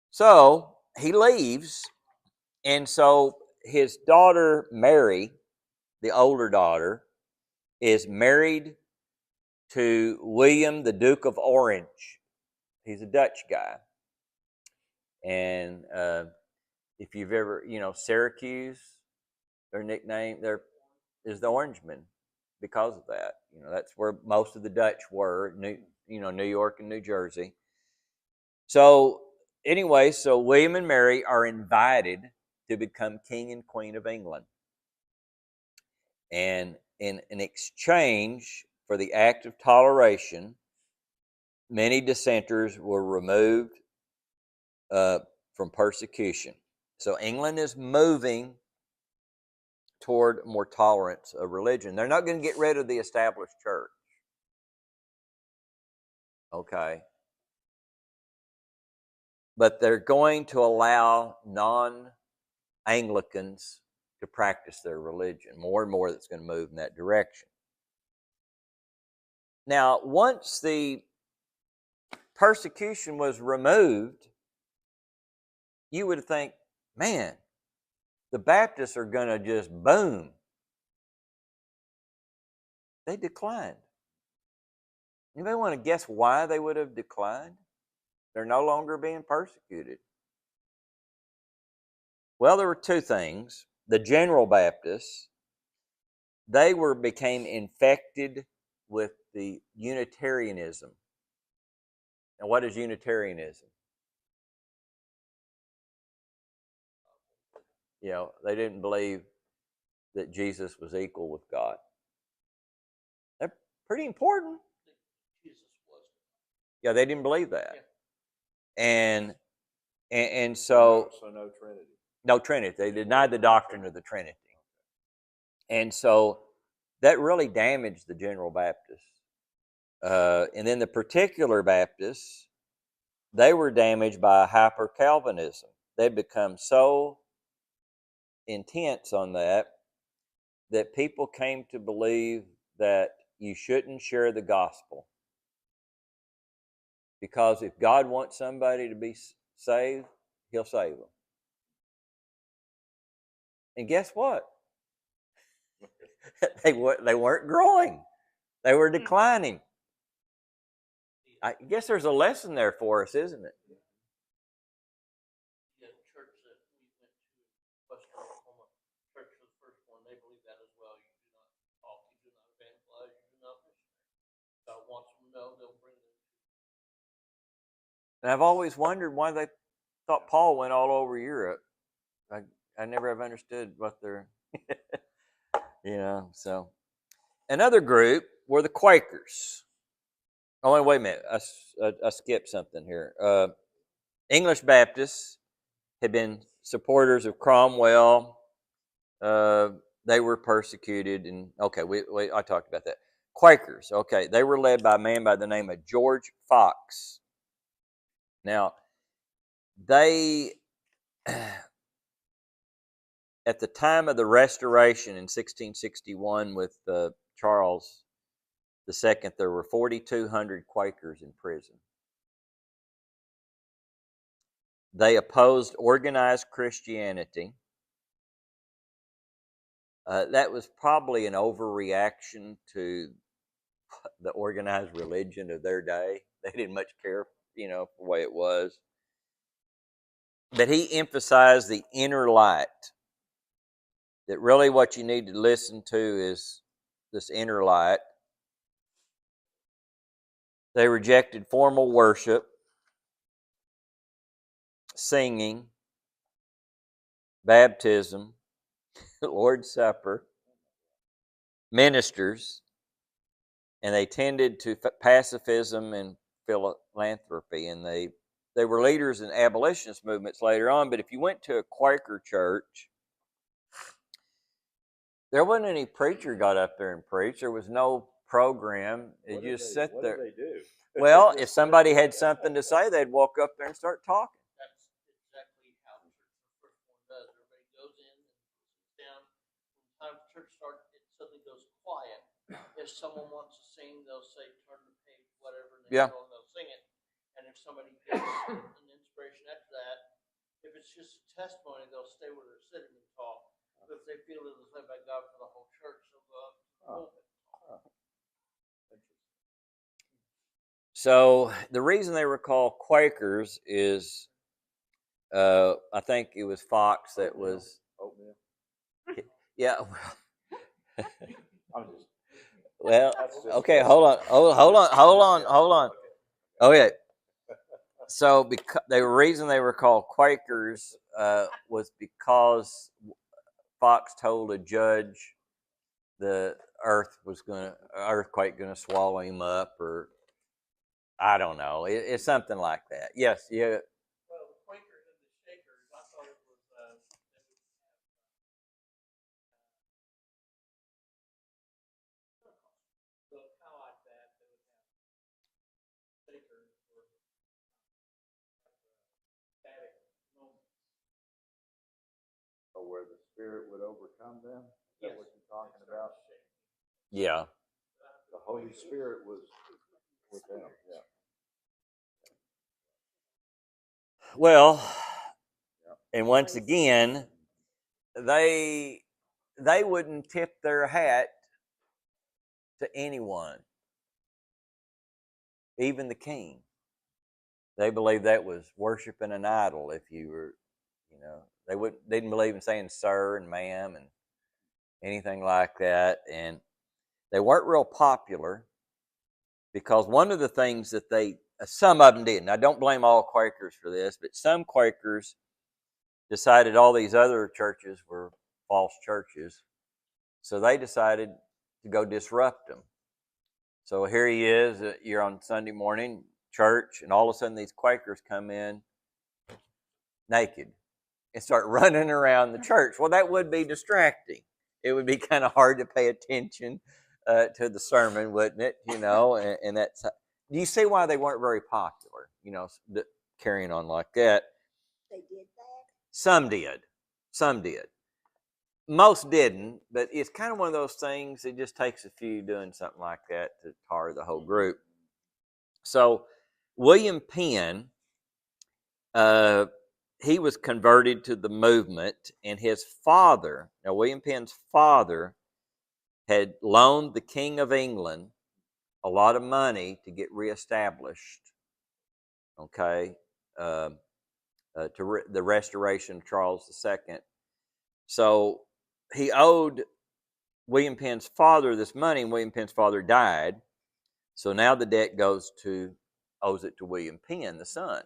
so he leaves. And so his daughter, Mary, the older daughter, is married to William, the Duke of Orange. He's a Dutch guy. And if you've ever, Syracuse, their nickname is the Orangemen because of that. That's where most of the Dutch were, New York and New Jersey. So anyway, so William and Mary are invited to become King and Queen of England. And in exchange for the act of toleration, many dissenters were removed from persecution. So England is moving toward more tolerance of religion. They're not going to get rid of the established church. Okay. But they're going to allow non-Anglicans to practice their religion. More and more that's going to move in that direction. Now, once the persecution was removed, you would think, man, the Baptists are going to just boom. They declined. Anybody want to guess why they would have declined? They're no longer being persecuted. Well, there were two things. The General Baptists, they became infected with the Unitarianism. And what is Unitarianism? They didn't believe that Jesus was equal with God. They're pretty important. Jesus was. Yeah, they didn't believe that. Yeah. And so So no Trinity. no Trinity. They denied the doctrine of the Trinity. And so that really damaged the General Baptists. And then the particular Baptists, they were damaged by hyper-Calvinism. They'd become so intense on that people came to believe that you shouldn't share the gospel. Because if God wants somebody to be saved, he'll save them. And guess what? they weren't growing. They were declining. I guess there's a lesson there for us, isn't it? The church that we went to, Western Oklahoma, church was the first one. They believe that as well. You do not talk, you do not evangelize, you do not missionary. God wants them to know, they'll bring them. And I've always wondered why they thought Paul went all over Europe. I never have understood what they're, so. Another group were the Quakers. Oh, wait a minute. I skipped something here. English Baptists had been supporters of Cromwell. They were persecuted, and okay, I talked about that. Quakers, okay, they were led by a man by the name of George Fox. Now, they, at the time of the Restoration in 1661 with Charles II, there were 4,200 Quakers in prison. They opposed organized Christianity. That was probably an overreaction to the organized religion of their day. They didn't much care, for the way it was. But he emphasized the inner light. That really what you need to listen to is this inner light. They rejected formal worship, singing, baptism, Lord's Supper, ministers, and they tended to pacifism and philanthropy. And they were leaders in abolitionist movements later on. But if you went to a Quaker church, there wasn't any preacher got up there and preached. There was no program. They just sat there. What did they do? Well, if somebody had something to say, they'd walk up there and start talking. That's exactly how the first one does. Everybody goes in and sits down. When the time the church starts, it suddenly goes quiet. If someone wants to sing, they'll say, turn the page, whatever, and Yeah. they'll sing it. And if somebody gets an inspiration after that, if it's just a testimony, they'll stay where they're sitting and talk. But if they feel it was led by God for the whole church, they'll go up to the pulpit. So the reason they were called Quakers is, I think it was Fox that was. Oatmeal. Yeah. I'm just. Well, That's just- okay. Hold on. Okay. So the reason they were called Quakers was because Fox told a judge the earthquake going to swallow him up, or I don't know. It's something like that. Yes. Yeah. Well, the Quakers and the Shakers, I thought it was they would have so kind of like that. They would have Shakers for static moments. Or where the Spirit would overcome them. Is that what you're talking about? Yeah. The Holy Spirit was with them. Yeah. Well, and once again, they wouldn't tip their hat to anyone, even the king. They believed that was worshiping an idol. If you were, they didn't believe in saying sir and ma'am and anything like that. And they weren't real popular because one of the things that some of them did, and I don't blame all Quakers for this, but some Quakers decided all these other churches were false churches. So they decided to go disrupt them. So here he is, you're on Sunday morning, church, and all of a sudden these Quakers come in naked and start running around the church. Well, that would be distracting. It would be kind of hard to pay attention to the sermon, wouldn't it? And that's. Do you see why they weren't very popular? Carrying on like that. They did that? Some did. Some did. Most didn't, but it's kind of one of those things. It just takes a few doing something like that to tar the whole group. So William Penn, he was converted to the movement, and his father, now William Penn's father, had loaned the King of England a lot of money to get reestablished, okay, the restoration of Charles II. So he owed William Penn's father this money, and William Penn's father died. So now the debt owes it to William Penn, the son.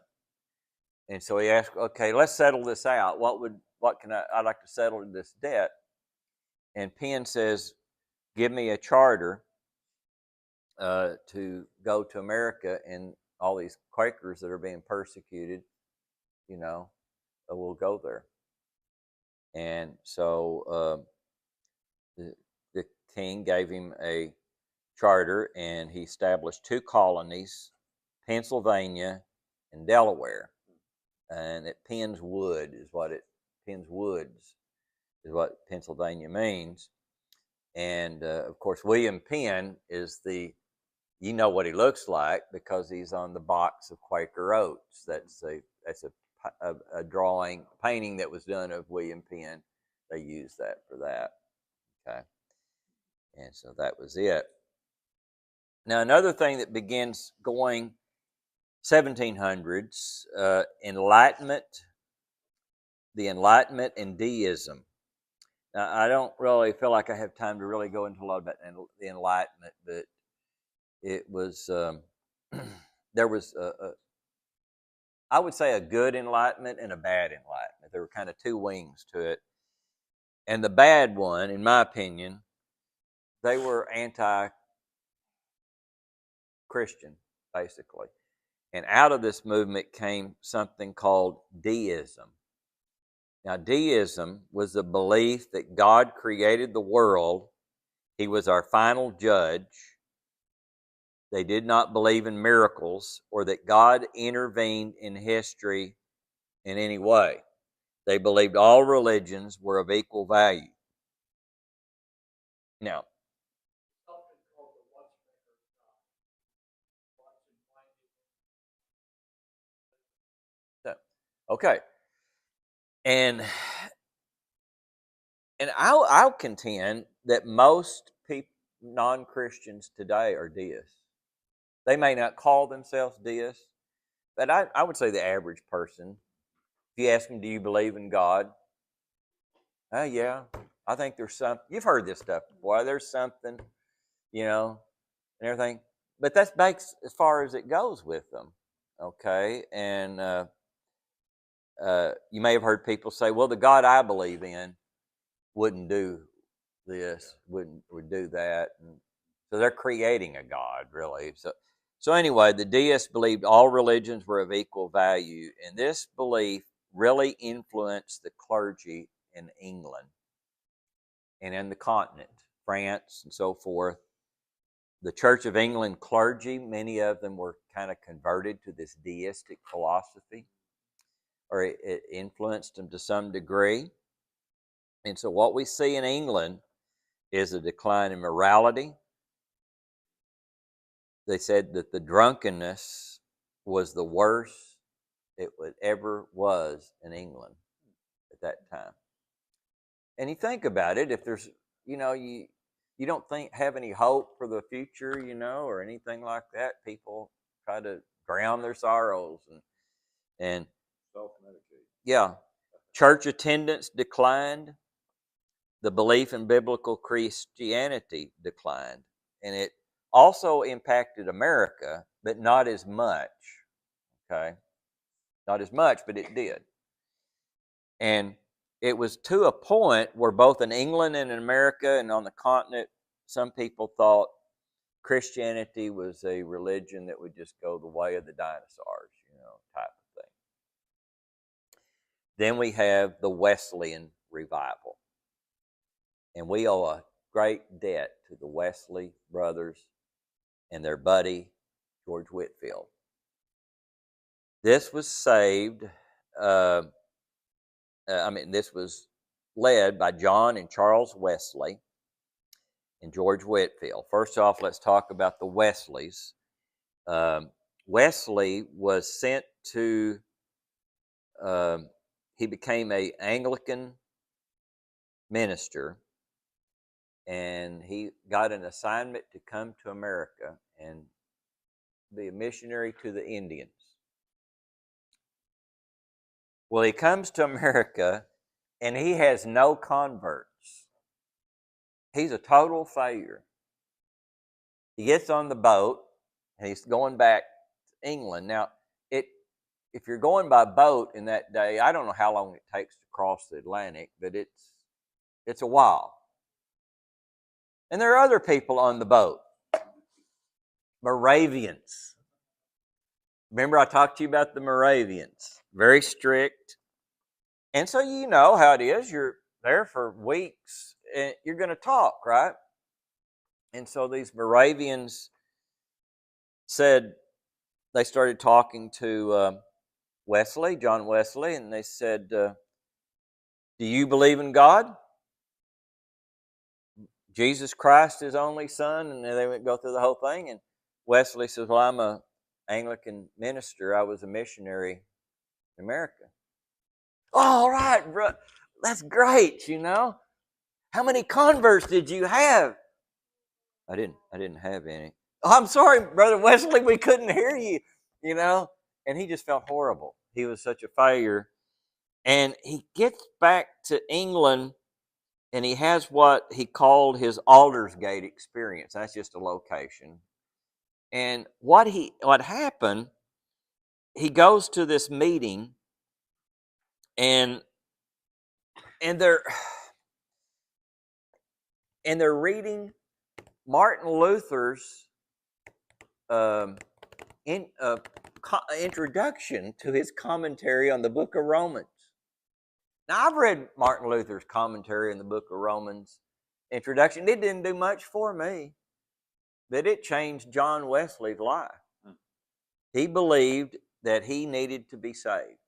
And so he asked, okay, let's settle this out. I'd like to settle this debt. And Penn says, give me a charter to go to America, and all these Quakers that are being persecuted, will go there. And so the king gave him a charter, and he established 2 colonies, Pennsylvania and Delaware. And Penn's Woods is what Pennsylvania means. And of course, William Penn is you know what he looks like because he's on the box of Quaker Oats. That's a painting that was done of William Penn. They used that for that. Okay. And so that was it. Now, another thing that begins going 1700s, Enlightenment, the Enlightenment and deism. Now, I don't really feel like I have time to really go into a lot about the Enlightenment, but it was, there was, I would say, a good Enlightenment and a bad Enlightenment. There were kind of 2 wings to it. And the bad one, in my opinion, they were anti-Christian, basically. And out of this movement came something called deism. Now, deism was the belief that God created the world. He was our final judge. They did not believe in miracles or that God intervened in history in any way. They believed all religions were of equal value. Now, Something called the watchmaker of God. okay. And I'll contend that most people, non-Christians today, are deists. They may not call themselves deists, but I would say the average person, if you ask them, do you believe in God? Yeah, I think there's something. You've heard this stuff before. There's something, and everything. But that's as far as it goes with them, okay? And you may have heard people say, well, the God I believe in wouldn't do this, would do that. And so they're creating a God, really. So anyway, the deists believed all religions were of equal value, and this belief really influenced the clergy in England and in the continent, France and so forth. The Church of England clergy, many of them were kind of converted to this deistic philosophy, or it influenced them to some degree. And so what we see in England is a decline in morality. They said that the drunkenness was the worst it ever was in England at that time. And you think about it, if there's, you don't have any hope for the future, or anything like that, people try to drown their sorrows and Self-medicate. yeah. Church attendance declined. The belief in biblical Christianity declined. And it also impacted America, but not as much. Okay? Not as much, but it did. And it was to a point where both in England and in America and on the continent, some people thought Christianity was a religion that would just go the way of the dinosaurs, type of thing. Then we have the Wesleyan revival. And we owe a great debt to the Wesley brothers and their buddy, George Whitefield. This was this was led by John and Charles Wesley and George Whitefield. First off, let's talk about the Wesleys. Wesley was sent to, he became an Anglican minister, and he got an assignment to come to America and be a missionary to the Indians. Well, he comes to America, and he has no converts. He's a total failure. He gets on the boat, and he's going back to England. Now, if you're going by boat in that day, I don't know how long it takes to cross the Atlantic, but it's a while. And there are other people on the boat. Moravians. Remember I talked to you about the Moravians. Very strict. And so you know how it is. You're there for weeks, and you're going to talk, right? And so these Moravians they started talking to John Wesley, and they said, do you believe in God? Jesus Christ, his only son? And they would go through the whole thing. And Wesley says, well, I'm an Anglican minister. I was a missionary in America. All right, bro. That's great, How many converts did you have? I didn't have any. Oh, I'm sorry, Brother Wesley, we couldn't hear you, And he just felt horrible. He was such a failure. And he gets back to England, and he has what he called his Aldersgate experience. That's just a location. And what happened, he goes to this meeting, and they're reading Martin Luther's introduction to his commentary on the book of Romans. Now, I've read Martin Luther's commentary in the book of Romans introduction. It didn't do much for me, but it changed John Wesley's life. He believed that he needed to be saved.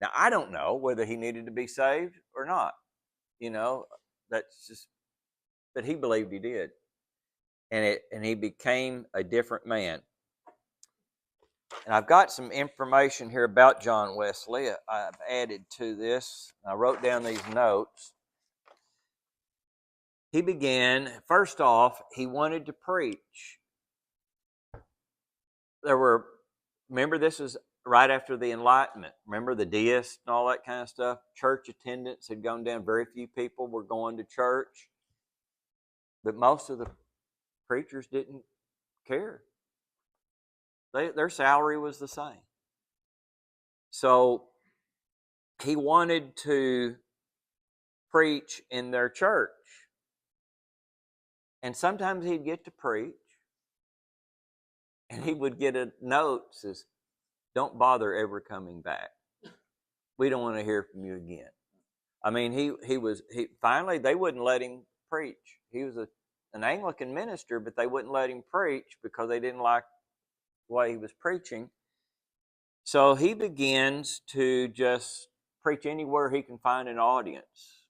Now, I don't know whether he needed to be saved or not. That's just, but he believed he did. And he became a different man. And I've got some information here about John Wesley I've added to this. I wrote down these notes. He began, first off, he wanted to preach. Remember, this is right after the Enlightenment. Remember the deists and all that kind of stuff? Church attendance had gone down. Very few people were going to church. But most of the preachers didn't care. Their salary was the same. So he wanted to preach in their church. And sometimes he'd get to preach, and he would get a note that says, don't bother ever coming back. We don't want to hear from you again. I mean, he finally, they wouldn't let him preach. He was an Anglican minister, but they wouldn't let him preach because they didn't like the way he was preaching. So he begins to just preach anywhere he can find an audience,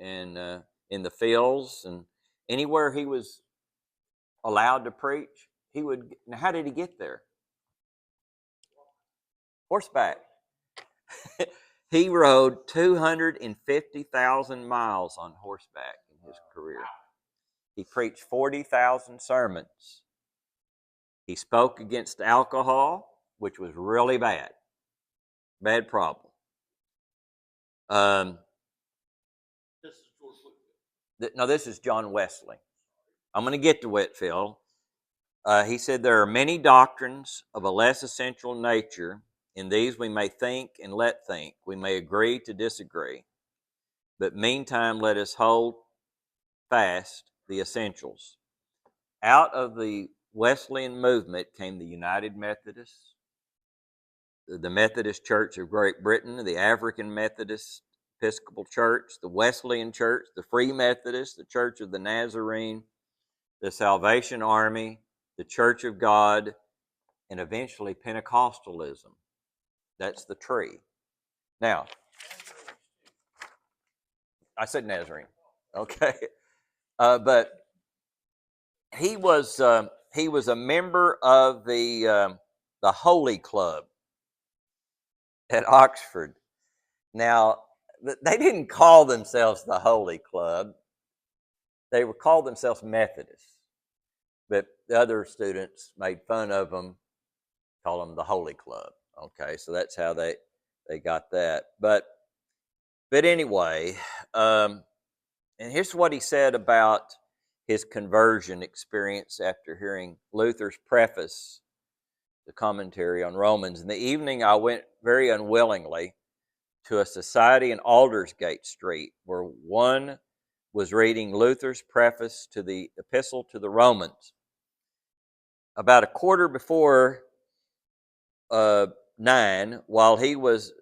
and in the fields and anywhere he was allowed to preach, he would. Now, how did he get there? Horseback. He rode 250,000 miles on horseback in his career. He preached 40,000 sermons. He spoke against alcohol, which was really bad. Bad problem. This is George Whitefield. No, this is John Wesley. I'm going to get to Whitefield. He said, there are many doctrines of a less essential nature. In these we may think and let think. We may agree to disagree. But meantime, let us hold fast the essentials. Out of the Wesleyan movement came the United Methodists, the Methodist Church of Great Britain, the African Methodist Episcopal Church, the Wesleyan Church, the Free Methodist, the Church of the Nazarene, the Salvation Army, the Church of God, and eventually Pentecostalism. That's the tree. Now, I said Nazarene, okay, but he was a member of the Holy Club at Oxford. Now, they didn't call themselves the Holy Club; they were called themselves Methodists. But the other students made fun of them, call them the Holy Club. Okay, so that's how they got that. But anyway, and here's what he said about his conversion experience after hearing Luther's preface, the commentary on Romans. In the evening, I went very unwillingly to a society in Aldersgate Street where one was reading Luther's preface to the Epistle to the Romans. About a quarter before 9, while he was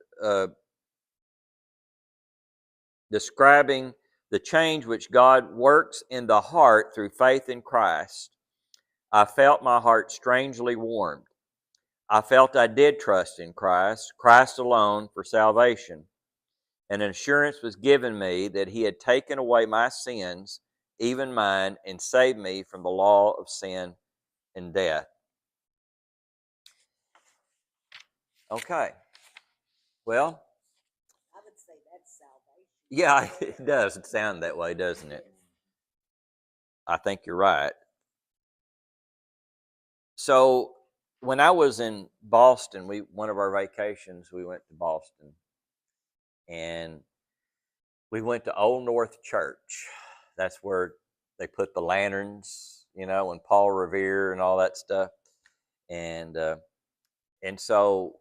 describing the change which God works in the heart through faith in Christ, I felt my heart strangely warmed. I felt I did trust in Christ, Christ alone, for salvation. And an assurance was given me that He had taken away my sins, even mine, and saved me from the law of sin and death. Okay. Well, I would say that's salvation. yeah, it does sound that way, doesn't it? I think you're right. So when I was in Boston, one of our vacations, we went to Boston, and we went to Old North Church. That's where they put the lanterns, and Paul Revere and all that stuff. And so,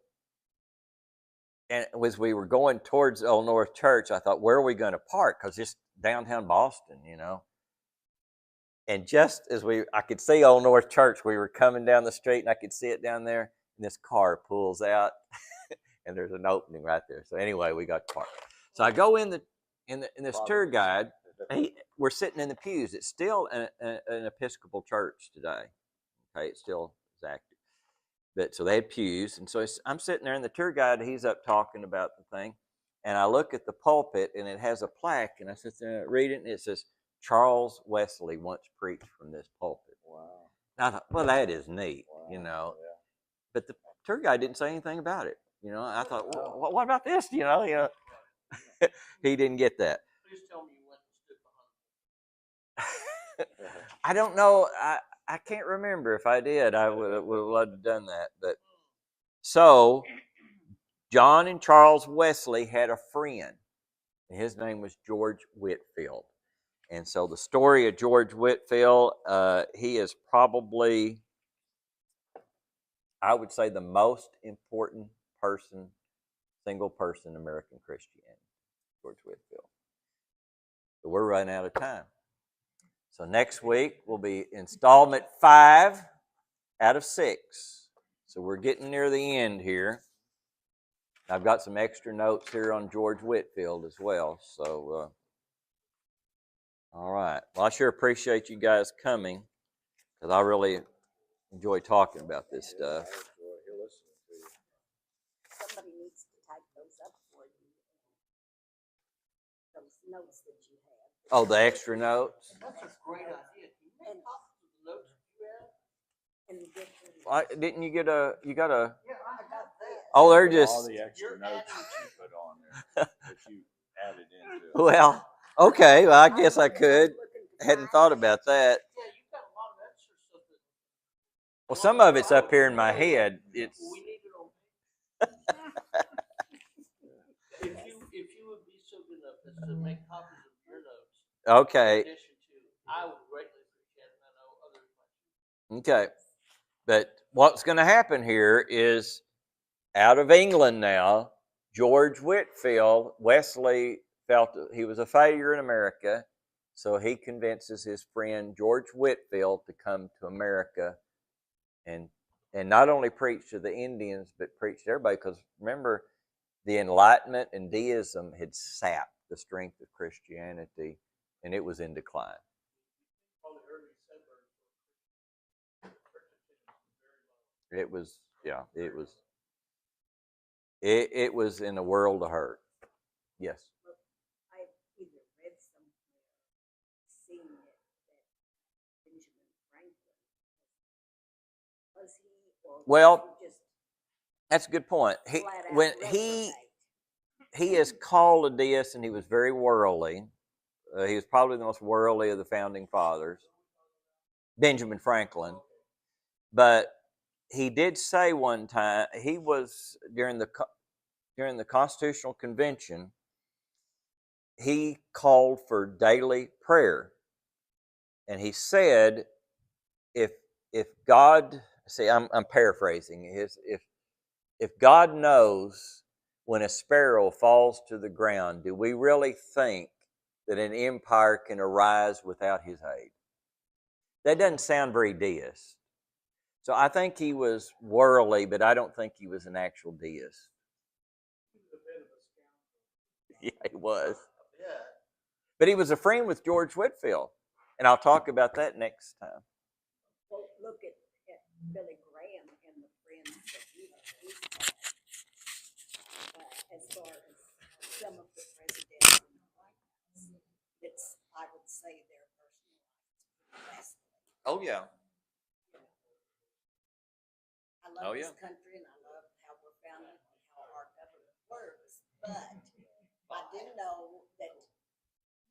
and as we were going towards Old North Church, I thought, where are we going to park? Because it's downtown Boston, And just as I could see Old North Church, we were coming down the street, and I could see it down there. And this car pulls out, and there's an opening right there. So anyway, we got parked. So I go in this tour guide. We're sitting in the pews. It's still an Episcopal church today. Okay, it still is active. But so they had pews, and so I'm sitting there, and the tour guide, he's up talking about the thing, and I look at the pulpit, and it has a plaque, and I sit there and read it, and it says, Charles Wesley once preached from this pulpit. Wow. And I thought, well, that is neat, Yeah. But the tour guide didn't say anything about it. I thought, well, what about this? He didn't get that. Please tell me you went and stood behind him. I don't know. I can't remember if I did. I would have loved to have done that. But so John and Charles Wesley had a friend, and his name was George Whitefield. And so the story of George Whitefield, he is probably, I would say, the most important single person in American Christianity, George Whitefield. So we're running out of time. So next week will be installment 5 out of 6. So we're getting near the end here. I've got some extra notes here on George Whitefield as well. So, all right. Well, I sure appreciate you guys coming, because I really enjoy talking about this stuff. Somebody needs to type those up for you. Those notes that you have. Oh, the extra notes? That's a great idea. Can you make copies of the notes you have? And get them. Didn't you get a? You got a? Yeah, I got that. Oh, they're All just. the extra notes that you put on there, that you added into it. Well, okay. Well, I guess I could. Hadn't thought about that. Yeah, you've got a lot of extra stuff. Well, some of it's up here in my head. It's. We need it on if you would be so good enough as to make copies of your notes. Okay. In addition to, I would greatly appreciate it. And I know others might. Okay. But what's going to happen here is, out of England now, George Whitefield, Wesley felt that he was a failure in America. So he convinces his friend George Whitefield to come to America and not only preach to the Indians, but preach to everybody. Because remember, the Enlightenment and deism had sapped the strength of Christianity, and it was in decline. All the early settlers were Christian. It was, yeah, it was. It was in a world of hurt. Yes. Look, I either read somewhere, seen it, that Benjamin Franklin, was he, or was Well, he just that's a good point. flat out When reprobate? he is called a deist, and he was very worldly. He was probably the most worldly of the founding fathers, Benjamin Franklin. But he did say one time, he was during the Constitutional Convention, he called for daily prayer, and he said, if God, see, I'm paraphrasing, if God knows when a sparrow falls to the ground, do we really think that an empire can arise without his aid? That doesn't sound very deist. So I think he was worldly, but I don't think he was an actual deist. He was a bit of a scoundrel. Yeah, he was. Yeah. But he was a friend with George Whitefield. And I'll talk about that next time. Well, look at Billy Graham and the friends that he's as far as some of the presidents in the White House. It's, I would say, their personal lives. Oh, yeah. I love Oh, this yeah. country and I love how we're founded and how our government works, but I do know that,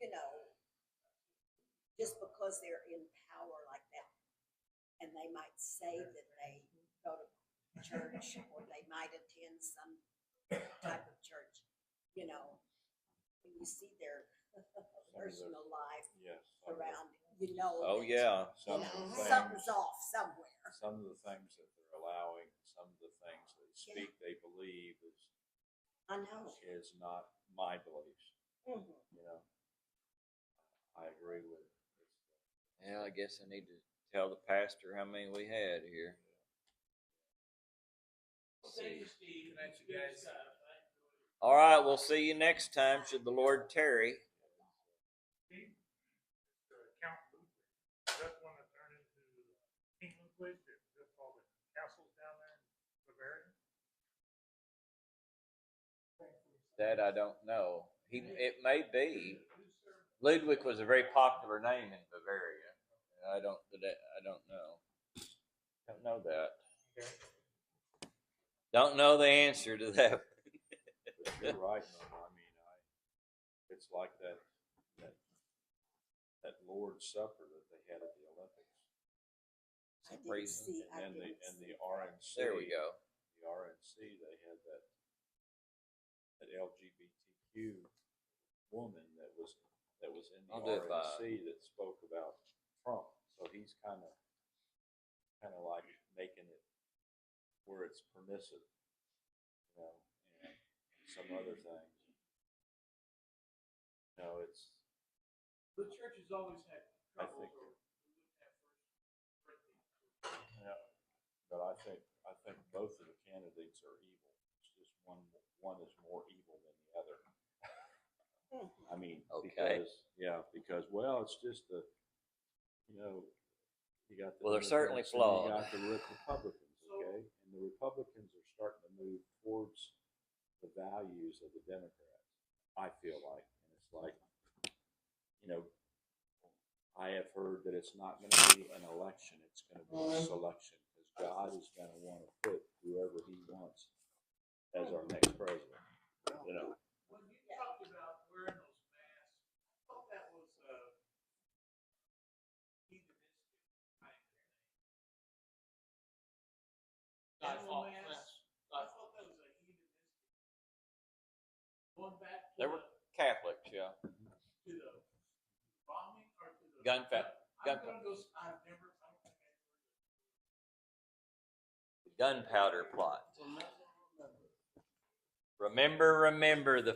you know, just because they're in power like that, and they might say that they go to church or they might attend some type of church, you know, when you see their personal life Yes. around, you know. Oh, that, yeah. You know, something's off somewhere. Some of the things that they're allowing, some of the things they speak, they believe I know. is not my beliefs. Mhm. You know, I agree with it. Yeah, I guess I need to tell the pastor how many we had here. Thank you, Steve. Thank you, guys. All right, we'll see you next time, should the Lord tarry. Steve, Count Ludwig, is that one that turned into King Ludwig? Is that all the castles down there in Bavaria? That I don't know. It may be. Ludwig was a very popular name in Bavaria. I don't know. Don't know that. Okay. Don't know the answer to that. But you're right, Mama. I mean, it's like that Lord's Supper that they had at the Olympics. I didn't see. And the RNC. There we go. The RNC, they had that LGBTQ woman that was in the RNC that spoke about Trump. So he's kind of like making it where it's permissive, you know, and some other things. You know, it's. The church has always had I trouble. think. Yeah, but I think both of the candidates are evil. It's just one is more evil than the other. I mean, Okay. because well, it's just you know, you got the. Well, they're certainly Democrats flawed. and you got the Republicans, okay, and the Republicans are starting to move towards the values of the Democrats. I feel like, and it's like, you know, I have heard that it's not going to be an election; it's going to be a selection, because God is going to want to put whoever He wants as our next president. You know. When you talked about wearing those masks, I thought that was heathenistic kind of thing. Animal masks. I thought that was a heathenistic. Going back to They were Catholics, yeah. to the bombing or to the Gun. I've never. Gunpowder plot. Remember the